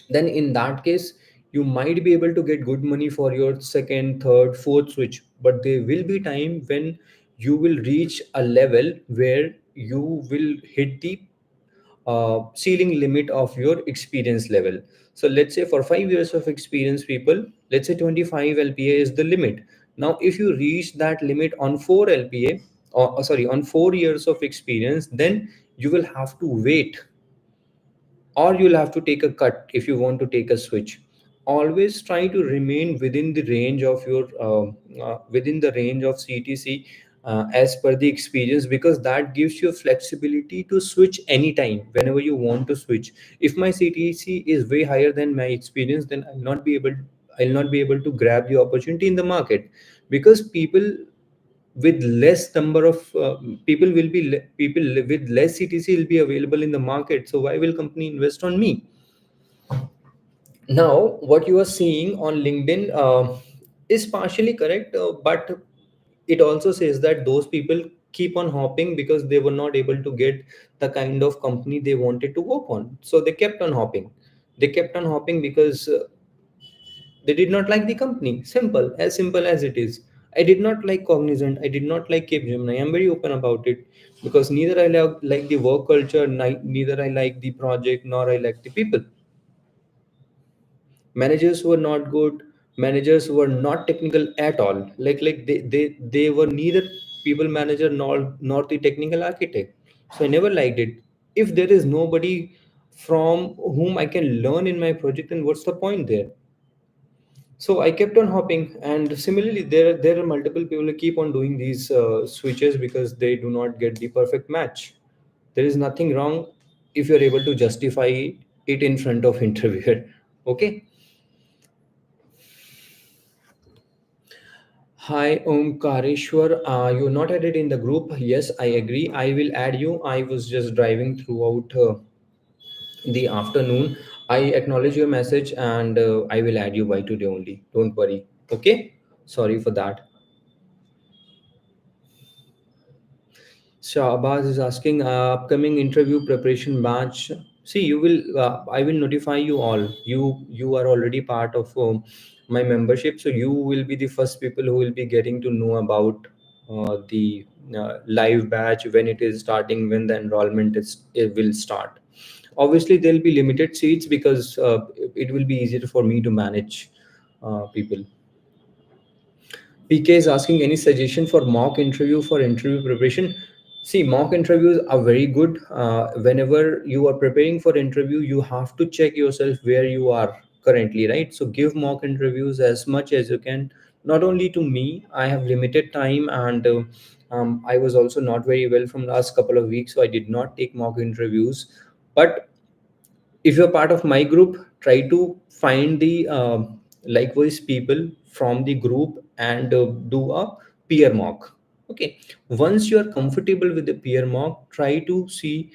then in that case you might be able to get good money for your second, third, fourth switch. But there will be time when you will reach a level where you will hit the ceiling limit of your experience level. So let's say for 5 years of experience, people, let's say 25 LPA is the limit. Now, if you reach that limit on 4 LPA, or sorry, on 4 years of experience, then you will have to wait, or you'll have to take a cut if you want to take a switch. Always try to remain within the range of your within the range of CTC as per the experience, because that gives you flexibility to switch anytime whenever you want to switch. If my CTC is way higher than my experience, then I'll not be able to grab the opportunity in the market, because with less number of people with less CTC will be available in the market. So why will company invest on me? Now, what you are seeing on LinkedIn is partially correct, but it also says that those people keep on hopping because they were not able to get the kind of company they wanted to work on. So they kept on hopping. They kept on hopping because they did not like the company. Simple as it is. I did not like Cognizant. I did not like Capgemini. I'm very open about it because neither I like the work culture, neither I like the project, nor I like the people. Managers were not good. Managers were not technical at all. They were neither people manager nor the technical architect. So I never liked it. If there is nobody from whom I can learn in my project, then what's the point there? So I kept on hopping, and similarly there are multiple people who keep on doing these switches because they do not get the perfect match. There is nothing wrong if you're able to justify it in front of interviewer. Okay. Hi, Omkareshwar. You're not added in the group. Yes, I agree. I will add you. I was just driving throughout the afternoon. I acknowledge your message, and I will add you by today only. Don't worry. Okay. Sorry for that. Shahbaz is asking upcoming interview preparation batch. See, you will. I will notify you all. You are already part of my membership, so you will be the first people who will be getting to know about the live batch, when it is starting, when the enrollment it will start. Obviously, there will be limited seats because it will be easier for me to manage people. PK is asking any suggestion for mock interview for interview preparation. See, mock interviews are very good. Whenever you are preparing for interview, you have to check yourself where you are currently, right? So give mock interviews as much as you can. Not only to me, I have limited time, and I was also not very well from last couple of weeks, so I did not take mock interviews. But if you're part of my group, try to find the likewise people from the group and do a peer mock. Okay, once you are comfortable with the peer mock, try to see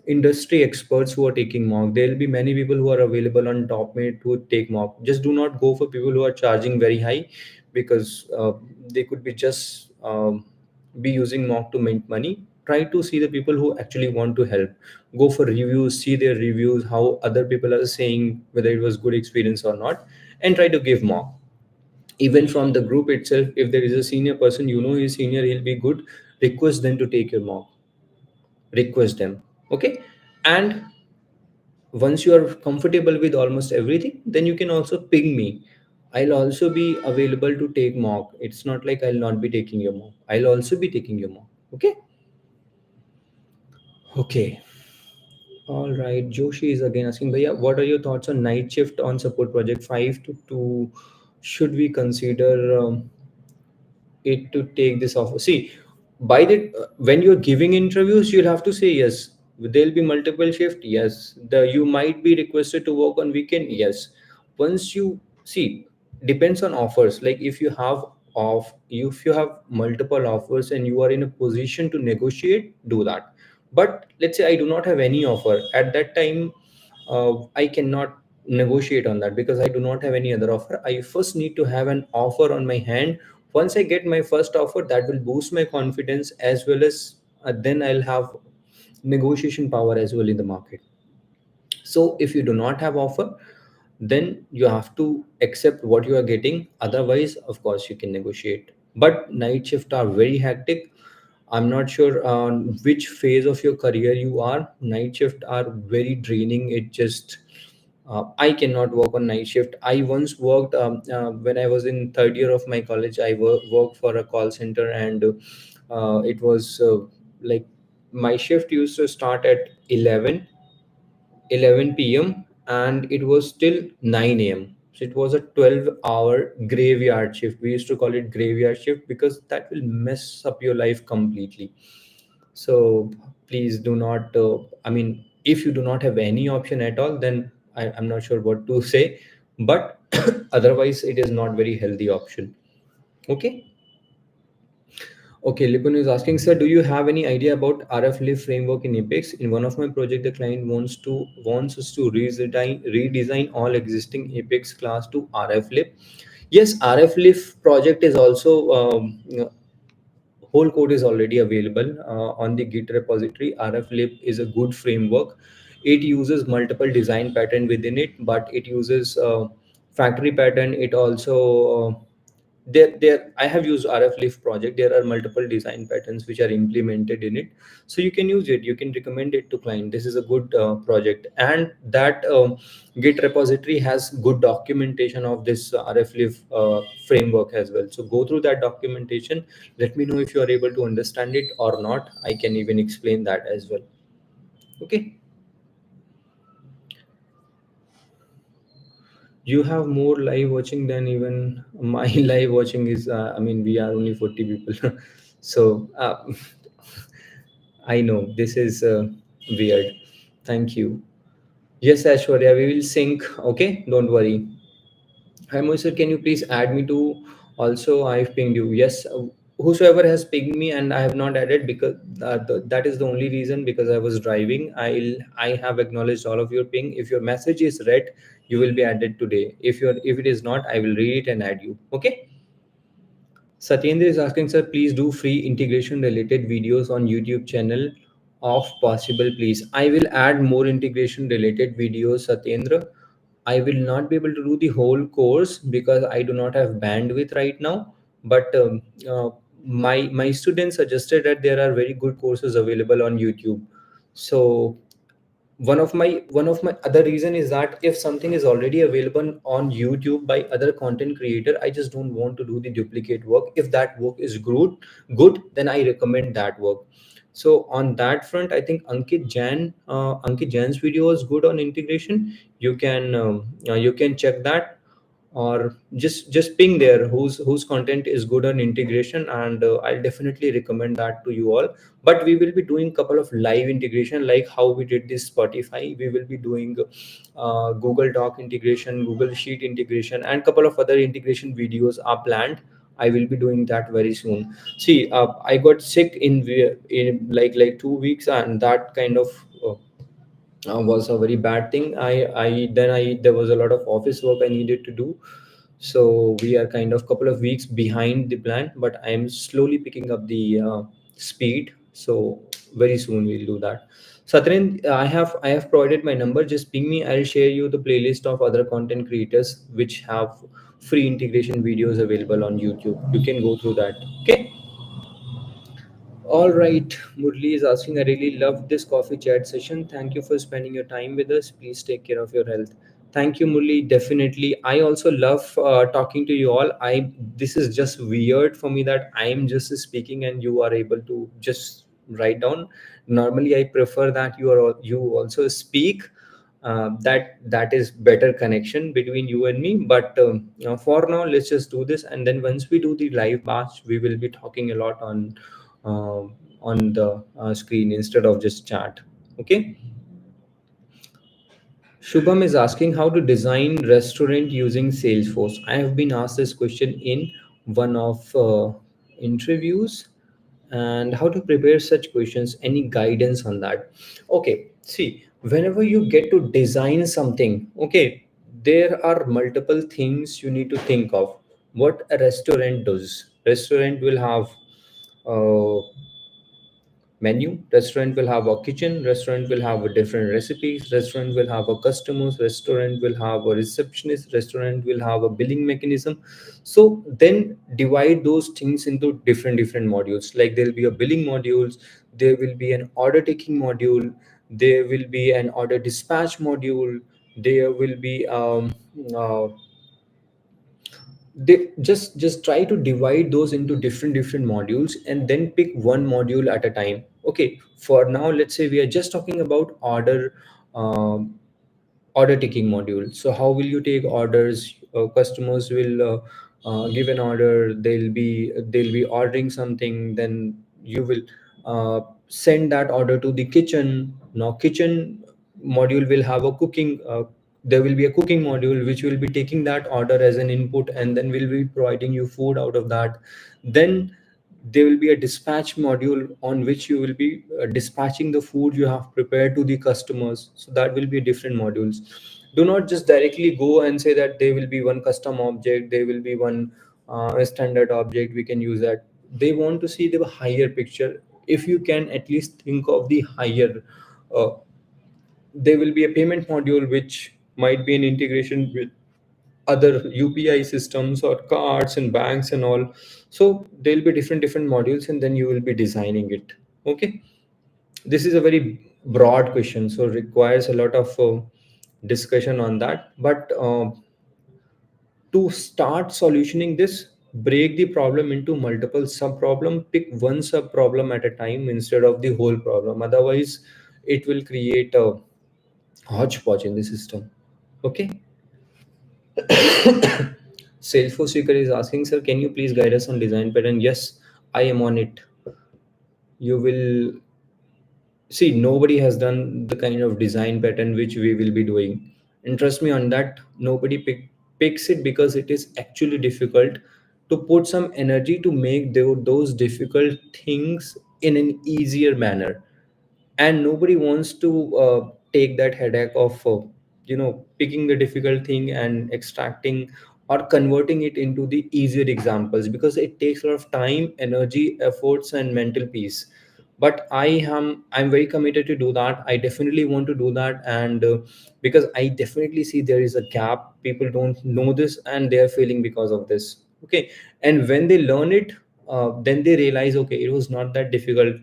industry experts who are taking mock. There will be many people who are available on TopMate to take mock. Just do not go for people who are charging very high, because they could be just be using mock to make money. Try to see the people who actually want to help. Go for reviews, see their reviews, how other people are saying whether it was good experience or not, and try to give mock. Even from the group itself, if there is a senior person, you know he's senior, he'll be good, request them to take your mock. Request them. Okay. And once you are comfortable with almost everything, then you can also ping me. I'll also be available to take mock. It's not like I'll not be taking your mock. I'll also be taking your mock. Okay. Okay. All right. Joshi is again asking, Bhaiya, what are your thoughts on night shift on support project 5 to 2? Should we consider it to take this offer? See, by the when you're giving interviews, you'll have to say yes. There'll be multiple shift. Yes. You might be requested to work on weekend. Yes. Once you see, depends on offers. Like if you have multiple offers and you are in a position to negotiate, do that. But let's say I do not have any offer at that time. I cannot negotiate on that because I do not have any other offer. I first need to have an offer on my hand. Once I get my first offer, that will boost my confidence, as well as then I'll have negotiation power as well in the market. So if you do not have offer, then you have to accept what you are getting. Otherwise, of course, you can negotiate. But night shift are very hectic. I'm not sure on which phase of your career you are. Night shift are very draining. It just I cannot work on night shift. I once worked when I was in third year of my college. I worked for a call center, and it was like my shift used to start at 11 p.m. and it was till 9 a.m. So it was a 12-hour graveyard shift. We used to call it graveyard shift because that will mess up your life completely. So please do not, I mean, if you do not have any option at all, then I'm not sure what to say. But otherwise, it is not very healthy option. Okay. Okay, Lipun is asking, sir, do you have any idea about RF Lift framework in Apex? In one of my project, the client wants us to redesign all existing Apex class to RF Lift. Yes, RF Lift project is also whole code is already available on the Git repository. RF is a good framework. It uses multiple design pattern within it, but it uses factory pattern. It also there I have used RF lift project. There are multiple design patterns which are implemented in it, so you can use it, you can recommend it to client. This is a good project. And that Git repository has good documentation of this RF lift framework as well. So go through that documentation, let me know if you are able to understand it or not. I can even explain that as well. Okay. You have more live watching than even my live watching is, I mean, we are only 40 people. So I know this is weird. Thank you. Yes, Ashwarya, we will sync. Okay, don't worry. Hi, Moisar, can you please add me to also? I've pinged you. Yes, whosoever has pinged me and I have not added, because that is the only reason, because I was driving. I have acknowledged all of your ping. If your message is read, you will be added today. If it is not, I will read it and add you. Okay. Satyendra is asking, sir, please do free integration related videos on YouTube channel of possible, please. I will add more integration related videos, Satyendra. I will not be able to do the whole course because I do not have bandwidth right now. But my students suggested that there are very good courses available on YouTube. So one of my other reason is that if something is already available on YouTube by other content creator, I just don't want to do the duplicate work. If that work is good, then I recommend that work. So on that front, I think Ankit Jain's video is good on integration. You can check that, or just ping there whose content is good on integration, and I'll definitely recommend that to you all. But we will be doing couple of live integration, like how we did this Spotify. We will be doing Google Doc integration, Google Sheet integration, and couple of other integration videos are planned. I will be doing that very soon. See, I got sick in like 2 weeks, and that kind of was a very bad thing. I there was a lot of office work I needed to do, so we are kind of couple of weeks behind the plan. But I am slowly picking up the speed. So very soon we'll do that. Satrin, I have provided my number. Just ping me. I'll share you the playlist of other content creators which have free integration videos available on YouTube. You can go through that. Okay. All right, Murli is asking, I really loved this coffee chat session. Thank you for spending your time with us. Please take care of your health. Thank you, Murli. Definitely. I also love talking to you all. This is just weird for me that I am just speaking and you are able to just write down. Normally, I prefer that you also speak. That is better connection between you and me. But for now, let's just do this, and then once we do the live batch, we will be talking a lot uh, on the screen instead of just chat. Okay. Shubham is asking how to design restaurant using Salesforce. I have been asked this question in one of interviews, and how to prepare such questions. Any guidance on that? Okay. See, whenever you get to design something, okay, there are multiple things you need to think of. What a restaurant does. Restaurant will have uh, menu. Restaurant will have a kitchen. Restaurant will have a different recipes. Restaurant will have a customers. Restaurant will have a receptionist. Restaurant will have a billing mechanism. So then divide those things into different modules. Like there will be a billing modules, there will be an order taking module, there will be an order dispatch module, there will be uh, they just try to divide those into different modules, and then pick one module at a time. Okay, for now, let's say we are just talking about um, order taking module. So how will you take orders? Customers will give an order, they'll be ordering something, then you will send that order to the kitchen. Now kitchen module will have a cooking there will be a cooking module which will be taking that order as an input, and then will be providing you food out of that. Then there will be a dispatch module on which you will be dispatching the food you have prepared to the customers. So that will be different modules. Do not just directly go and say that there will be one custom object, there will be one standard object, we can use that. They want to see the higher picture. If you can at least think of the higher, there will be a payment module which might be an integration with other UPI systems or cards and banks and all. So there'll be different modules, and then you will be designing it. Okay, this is a very broad question, so requires a lot of discussion on that. But to start solutioning this, break the problem into multiple sub problem, pick one sub problem at a time instead of the whole problem. Otherwise it will create a hodgepodge in the system. Okay. Salesforce speaker is asking, sir, can you please guide us on design pattern? Yes, I am on it. You will see, nobody has done the kind of design pattern which we will be doing. And trust me on that, nobody picks it because it is actually difficult to put some energy to make those difficult things in an easier manner. And nobody wants to take that headache of picking the difficult thing and extracting or converting it into the easier examples, because it takes a lot of time, energy, efforts, and mental peace. But I'm very committed to do that. I definitely want to do that. And because I definitely see there is a gap, people don't know this and they are failing because of this. Okay. And when they learn it, then they realize, okay, it was not that difficult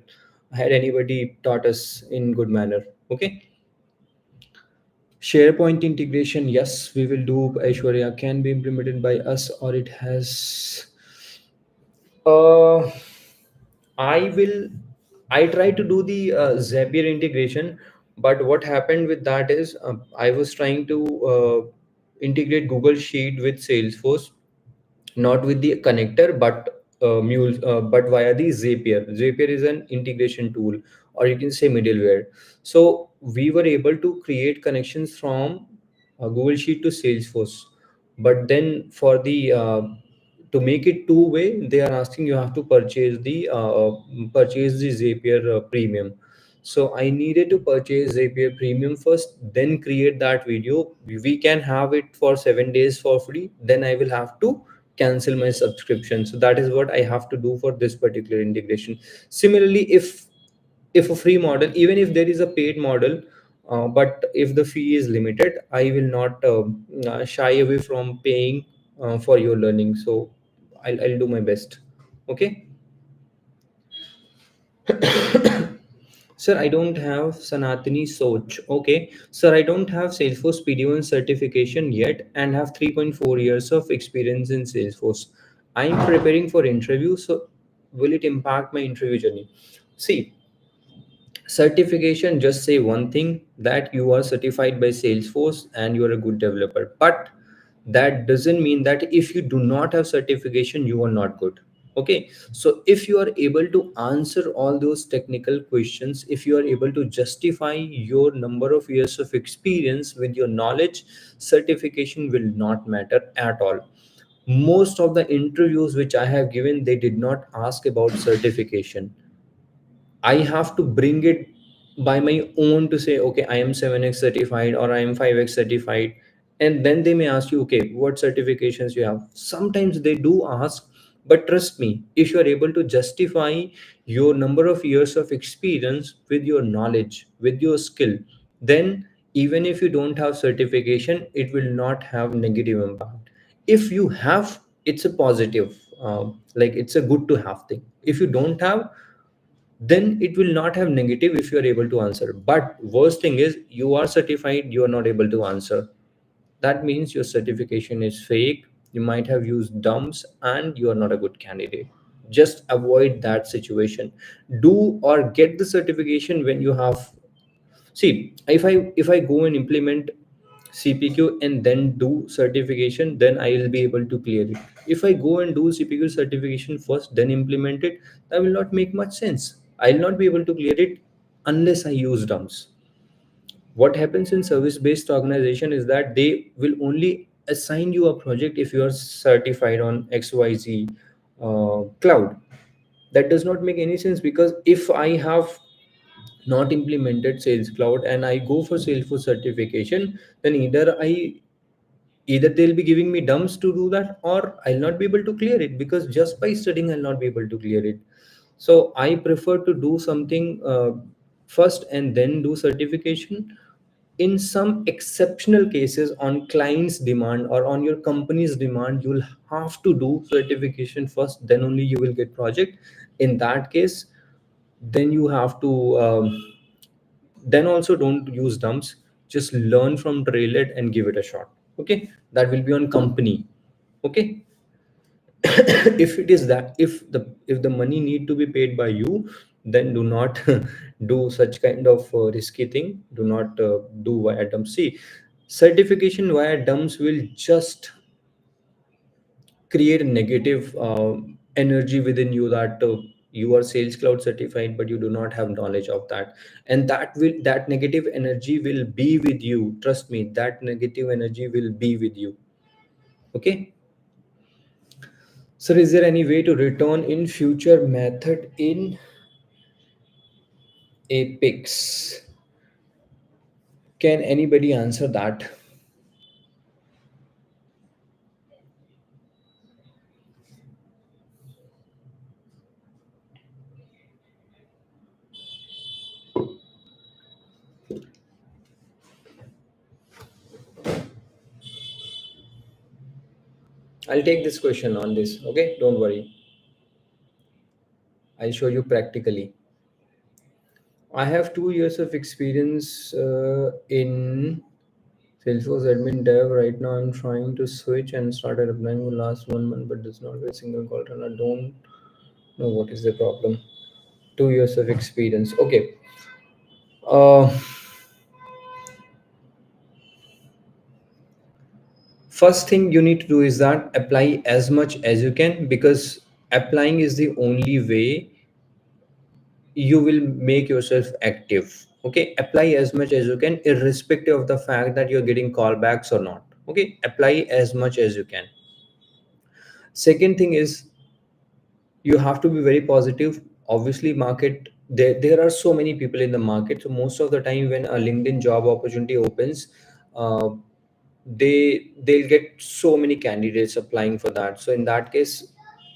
had anybody taught us in good manner. Okay. SharePoint integration, yes, we will do. Aishwarya, can be implemented by us or it has. Uh, I will. I try to do the Zapier integration, but what happened with that is I was trying to integrate Google Sheet with Salesforce, not with the connector, but but via the Zapier. Zapier is an integration tool, or you can say middleware. So we were able to create connections from Google Sheet to Salesforce, but then for the to make it two-way, they are asking you have to purchase the Zapier premium. So I needed to purchase Zapier premium first, then create that video. We can have it for 7 days for free. Then I will have to cancel my subscription. So that is what I have to do for this particular integration. Similarly, if a free model, even if there is a paid model, but if the fee is limited, I will not shy away from paying for your learning. So I'll do my best. Okay. Sir, I don't have Sanatani Soch. Okay. Sir, I don't have Salesforce PD1 certification yet and have 3.4 years of experience in Salesforce. I'm preparing for interview. So will it impact my interview journey? See, certification just say one thing, that you are certified by Salesforce and you are a good developer. But that doesn't mean that if you do not have certification, you are not good. Okay. So if you are able to answer all those technical questions, if you are able to justify your number of years of experience with your knowledge, certification will not matter at all. Most of the interviews which I have given, they did not ask about certification. I have to bring it by my own to say, okay, I am 7x certified or I am 5x certified. And then they may ask you, okay, what certifications you have. Sometimes they do ask, but trust me, if you are able to justify your number of years of experience with your knowledge, with your skill, then even if you don't have certification, it will not have negative impact. If you have, it's a positive, like it's a good to have thing. If you don't have, then it will not have negative if you are able to answer. But worst thing is you are certified, you are not able to answer. That means your certification is fake, you might have used dumps, and you are not a good candidate. Just avoid that situation. Do or get the certification when you have. See, if I go and implement CPQ and then do certification, then I will be able to clear it. If I go and do CPQ certification first, then implement it, that will not make much sense. I'll not be able to clear it unless I use dumps. What happens in service-based organization is that they will only assign you a project if you are certified on XYZ cloud. That does not make any sense, because if I have not implemented Sales Cloud and I go for Salesforce certification, then either they'll be giving me dumps to do that, or I'll not be able to clear it, because just by studying I'll not be able to clear it. So I prefer to do something first and then do certification. in some exceptional cases, on client's demand or on your company's demand, you'll have to do certification first, then only you will get project. In that case, then you have to then also don't use dumps. Just learn from trailhead and give it a shot. Okay, that will be on company. Okay. If it is that, if the money need to be paid by you, then do not do such kind of risky thing. Do not do via dumps. See, certification via dumps will just create a negative energy within you, that you are sales cloud certified but you do not have knowledge of that, and that negative energy will be with you. Trust me, that negative energy will be with you. Okay. So is there any way to return in future method in Apex? Can anybody answer that? I'll take this question on this. Okay, don't worry. I'll show you practically. I have 2 years of experience in Salesforce admin dev. Right now, I'm trying to switch and started applying for last 1 month, but does not get a single call. And I don't know what is the problem. 2 years of experience. Okay. Uh, First thing you need to do is that apply as much as you can, because applying is the only way you will make yourself active. Okay, apply as much as you can, irrespective of the fact that you're getting callbacks or not. Okay, apply as much as you can. Second thing is, you have to be very positive. Obviously, market, there are so many people in the market, so most of the time when a LinkedIn job opportunity opens, uh, they'll get so many candidates applying for that. So in that case,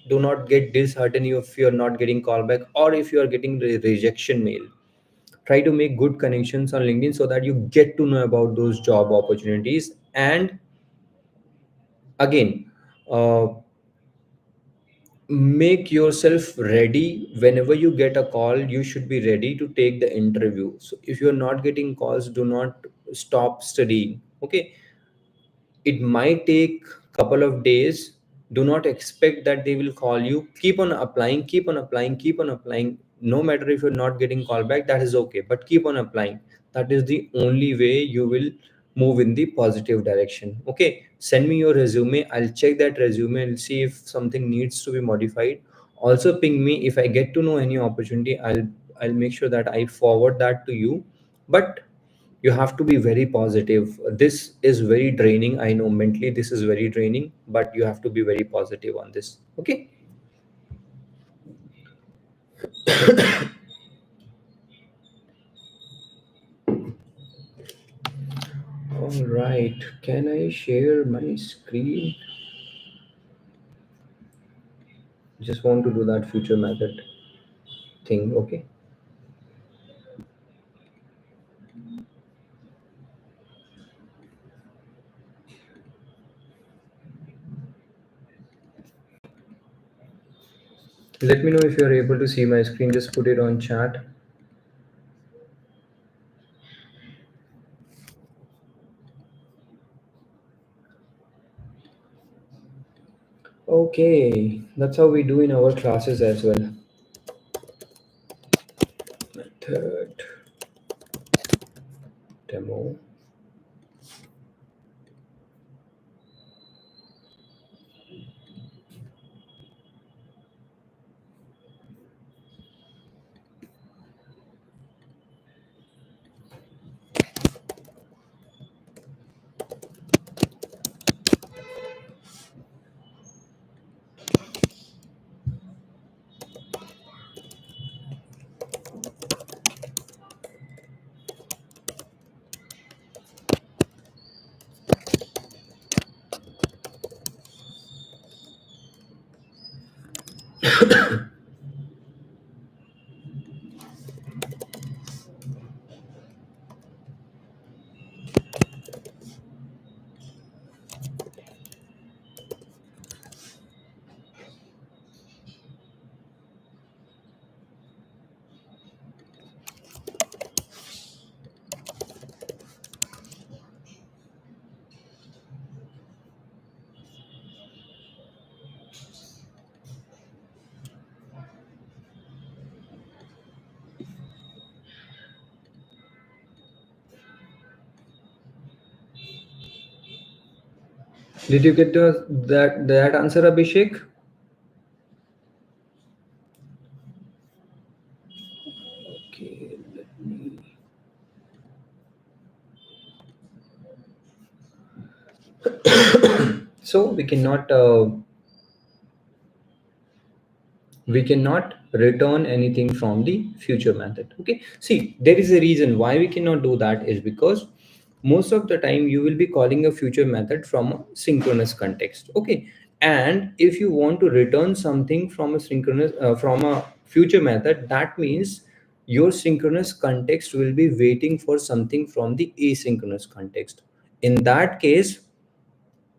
do not get disheartened if you're not getting callback, or if you are getting the rejection mail. Try to make good connections on LinkedIn so that you get to know about those job opportunities. And again, uh, make yourself ready. Whenever you get a call, you should be ready to take the interview. So if you're not getting calls, do not stop studying. Okay, it might take couple of days. Do not expect that they will call you. Keep on applying, keep on applying, keep on applying. No matter if you're not getting call back, that is okay, but keep on applying. That is the only way you will move in the positive direction. Okay, send me your resume. I'll check that resume and see if something needs to be modified. Also ping me if I get to know any opportunity. I'll make sure that I forward that to you. But you have to be very positive. This is very draining, I know, mentally this is very draining, but you have to be very positive on this. Okay. All right, can I share my screen? Just want to do that future method thing. Okay, let me know if you're able to see my screen. Just put it on chat. Okay, that's how we do in our classes as well. Method demo. Did you get that answer, Abhishek? Okay, let me. So we cannot return anything from the future method. Okay, see, there is a reason why we cannot do that is because most of the time you will be calling a future method from a synchronous context. Okay, and if you want to return something from a synchronous from a future method, that means your synchronous context will be waiting for something from the asynchronous context. In that case,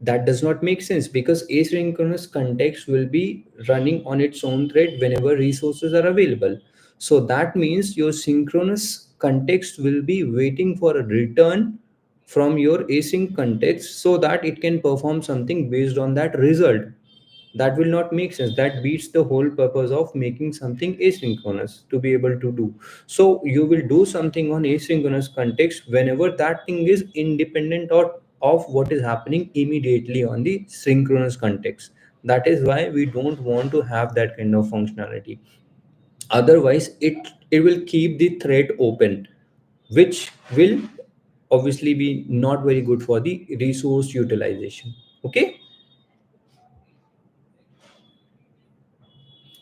that does not make sense because asynchronous context will be running on its own thread whenever resources are available. So that means your synchronous context will be waiting for a return from your async context so that it can perform something based on that result. That will not make sense. That beats the whole purpose of making something asynchronous to be able to do. So you will do something on asynchronous context whenever that thing is independent or of what is happening immediately on the synchronous context. That is why we don't want to have that kind of functionality. Otherwise it will keep the thread open, which will obviously be not very good for the resource utilization. Okay,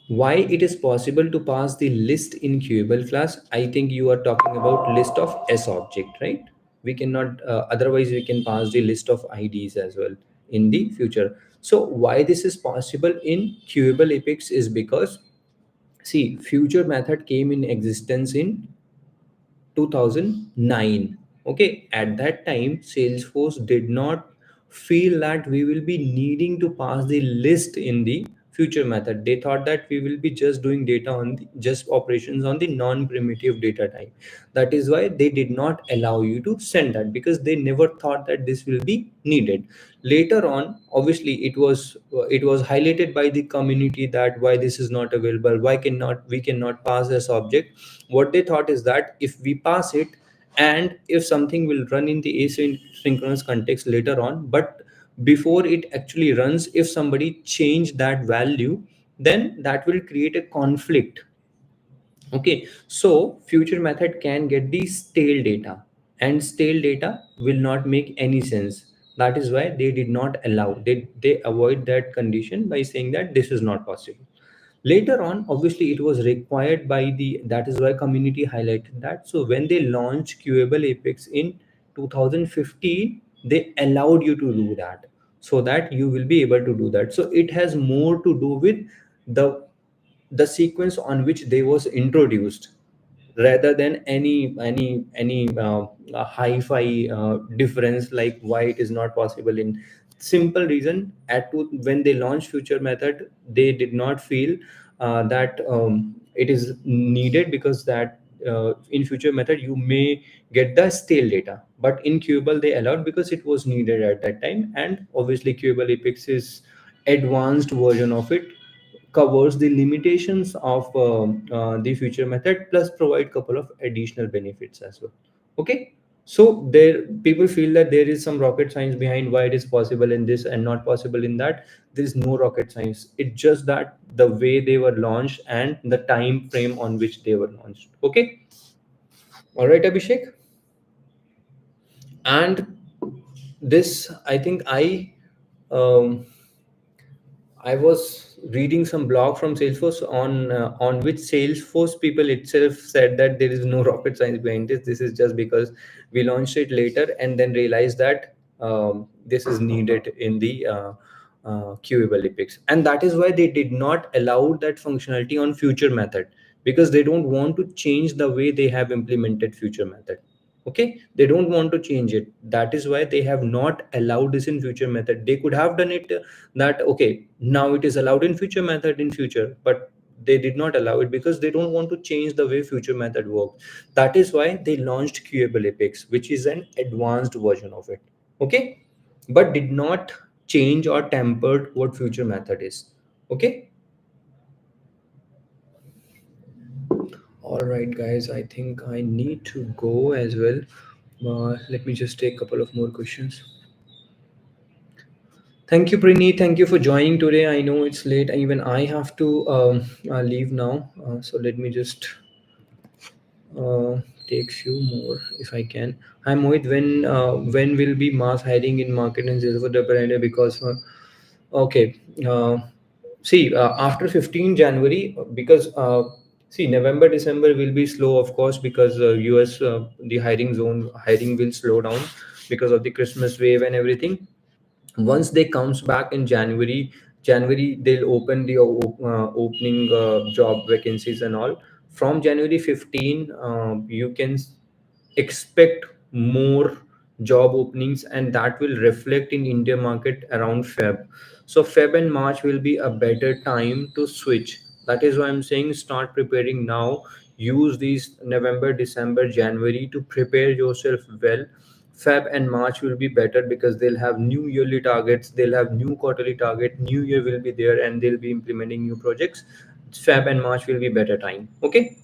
why it is possible to pass the list in queuable class? I think you are talking about list of s object, right? We cannot otherwise we can pass the list of ids as well in the future. So why this is possible in queuable apex is because, see, future method came in existence in 2009. Okay, at that time Salesforce did not feel that we will be needing to pass the list in the future method. They thought that we will be just doing data on the, just operations on the non primitive data type. That is why they did not allow you to send that, because they never thought that this will be needed. Later on, obviously it was highlighted by the community that why this is not available, why cannot we cannot pass this object. What they thought is that if we pass it, and if something will run in the asynchronous context later on, but before it actually runs, if somebody change that value, then that will create a conflict. Okay, so future method can get the stale data, and stale data will not make any sense. That is why they did not allow. They avoid that condition by saying that this is not possible. Later on, obviously, it was required by the. That is why community highlighted that. So when they launched Qable Apex in 2015, they allowed you to do that, so that you will be able to do that. So it has more to do with the sequence on which they was introduced, rather than any hi-fi difference, like why it is not possible. In simple reason, when they launched future method, they did not feel that it is needed, because that in future method you may get the stale data, but in Qable they allowed because it was needed at that time. And obviously Qable Apex is advanced version of it, covers the limitations of the future method, plus provide couple of additional benefits as well. Okay, so there people feel that there is some rocket science behind why it is possible in this and not possible in that. There is no rocket science. It's just that the way they were launched and the time frame on which they were launched. Okay, all right, Abhishek. And this, I think um, I was reading some blog from Salesforce on which Salesforce people itself said that there is no rocket science behind this. This is just because we launched it later and then realized that this is needed in the QA Olympics, and that is why they did not allow that functionality on future method, because they don't want to change the way they have implemented future method. Okay, they don't want to change it. That is why they have not allowed this in future method. They could have done it that okay, now it is allowed in future method in future, but they did not allow it because they don't want to change the way future method works. That is why they launched QAble Apex, which is an advanced version of it. Okay, but did not change or tempered what future method is. Okay, all right guys, I think I need to go as well. Let me just take a couple of more questions. Thank you, Prini. Thank you for joining today. I know it's late. Even I have to leave now. So let me just uh, take few more if I can. Hi Mohit, when will be mass hiring in market and sales for developer? Because okay, see after 15 January because see November December will be slow of course because US the hiring will slow down because of the Christmas wave and everything. Once they comes back in January they'll open the opening job vacancies and all. From January 15 you can expect more job openings, and that will reflect in India market around Feb. So Feb and March will be a better time to switch. That is why I'm saying start preparing now. Use these November, December, January to prepare yourself well. Feb and March will be better because they'll have new yearly targets, they'll have new quarterly target, new year will be there, and they'll be implementing new projects. Feb and March will be better time. Okay.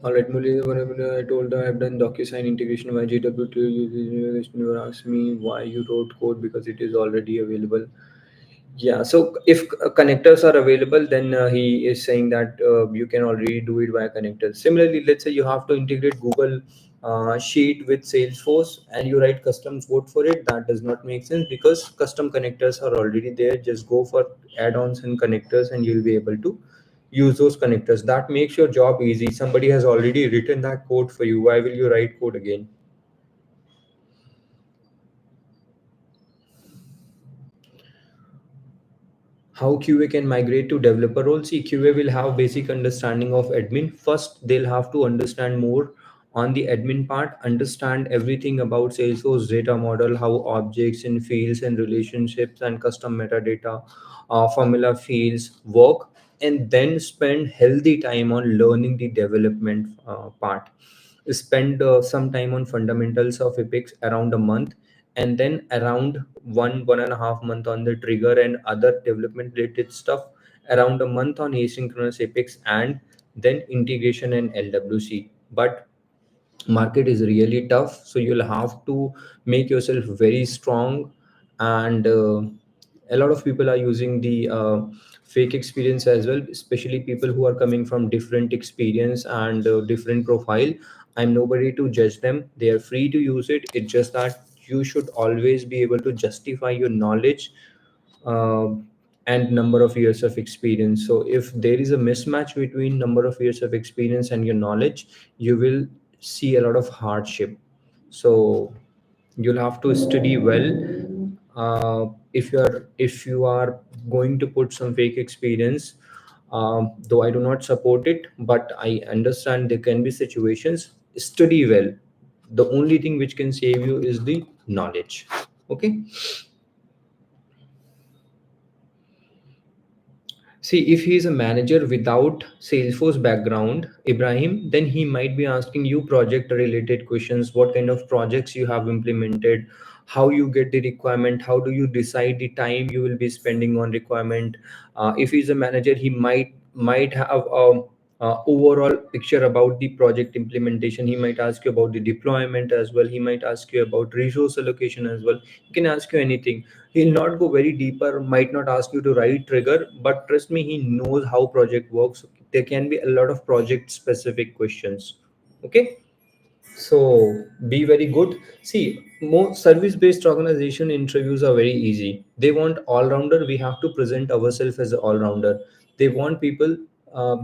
All right, Muli, whatever I told her I've done DocuSign integration via GW2. You asked me why you wrote code because it is already available. Yeah, so if connectors are available, then he is saying that you can already do it via connectors. Similarly, let's say you have to integrate Google Sheet with Salesforce and you write custom code for it. That does not make sense because custom connectors are already there. Just go for add-ons and connectors, and you'll be able to use those connectors. That makes your job easy. Somebody has already written that code for you. Why will you write code again? How QA can migrate to developer role? See, QA will have basic understanding of admin. First, they'll have to understand more on the admin part, understand everything about Salesforce data model, how objects and fields and relationships and custom metadata, formula fields work, and then spend healthy time on learning the development part. Spend some time on fundamentals of Epics around a month, and then around 1.5 month on the trigger and other development related stuff, around a month on asynchronous Epics, and then integration and LWC. But market is really tough, so you'll have to make yourself very strong. And a lot of people are using the fake experience as well, especially people who are coming from different experience and different profile. I'm nobody to judge them, they are free to use it. It's just that you should always be able to justify your knowledge uh, and number of years of experience. So if there is a mismatch between number of years of experience and your knowledge, you will see a lot of hardship. So you'll have to study well. If you are going to put some fake experience, though I do not support it, but I understand there can be situations. Study well. The only thing which can save you is the knowledge. Okay. See, if he is a manager without Salesforce background, Ibrahim, then he might be asking you project related questions. What kind of projects you have implemented, how you get the requirement, how do you decide the time you will be spending on requirement. If he's a manager, he might have a overall picture about the project implementation. He might ask you about the deployment as well. He might ask you about resource allocation as well. He can ask you anything. He'll not go very deeper, might not ask you to write trigger, but trust me, he knows how project works. There can be a lot of project specific questions. Okay. So be very good. See, more service-based organization interviews are very easy. They want all-rounder. We have to present ourselves as an all-rounder. They want people.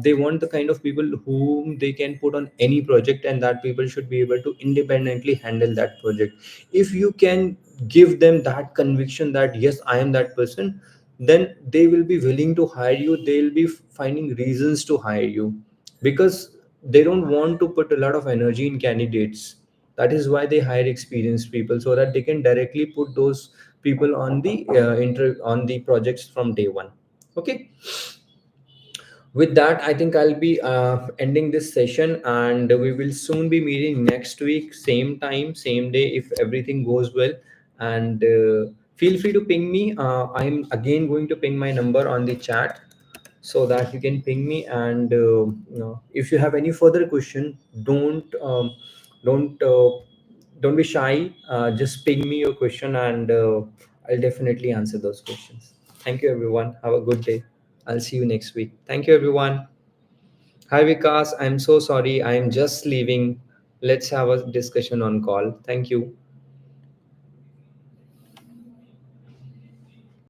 They want the kind of people whom they can put on any project, and that people should be able to independently handle that project. If you can give them that conviction that yes, I am that person, then they will be willing to hire you. They'll be finding reasons to hire you because they don't want to put a lot of energy in candidates. That is why they hire experienced people so that they can directly put those people on the on the projects from day one. Okay. With that, I think I'll be ending this session, and we will soon be meeting next week, same time, same day, if everything goes well. And feel free to ping me. I'm again going to ping my number on the chat so that you can ping me. And if you have any further question, don't Don't be shy. Just ping me your question, and I'll definitely answer those questions. Thank you, everyone. Have a good day. I'll see you next week. Thank you, everyone. Hi, Vikas. I'm so sorry. I'm just leaving. Let's have a discussion on call. Thank you.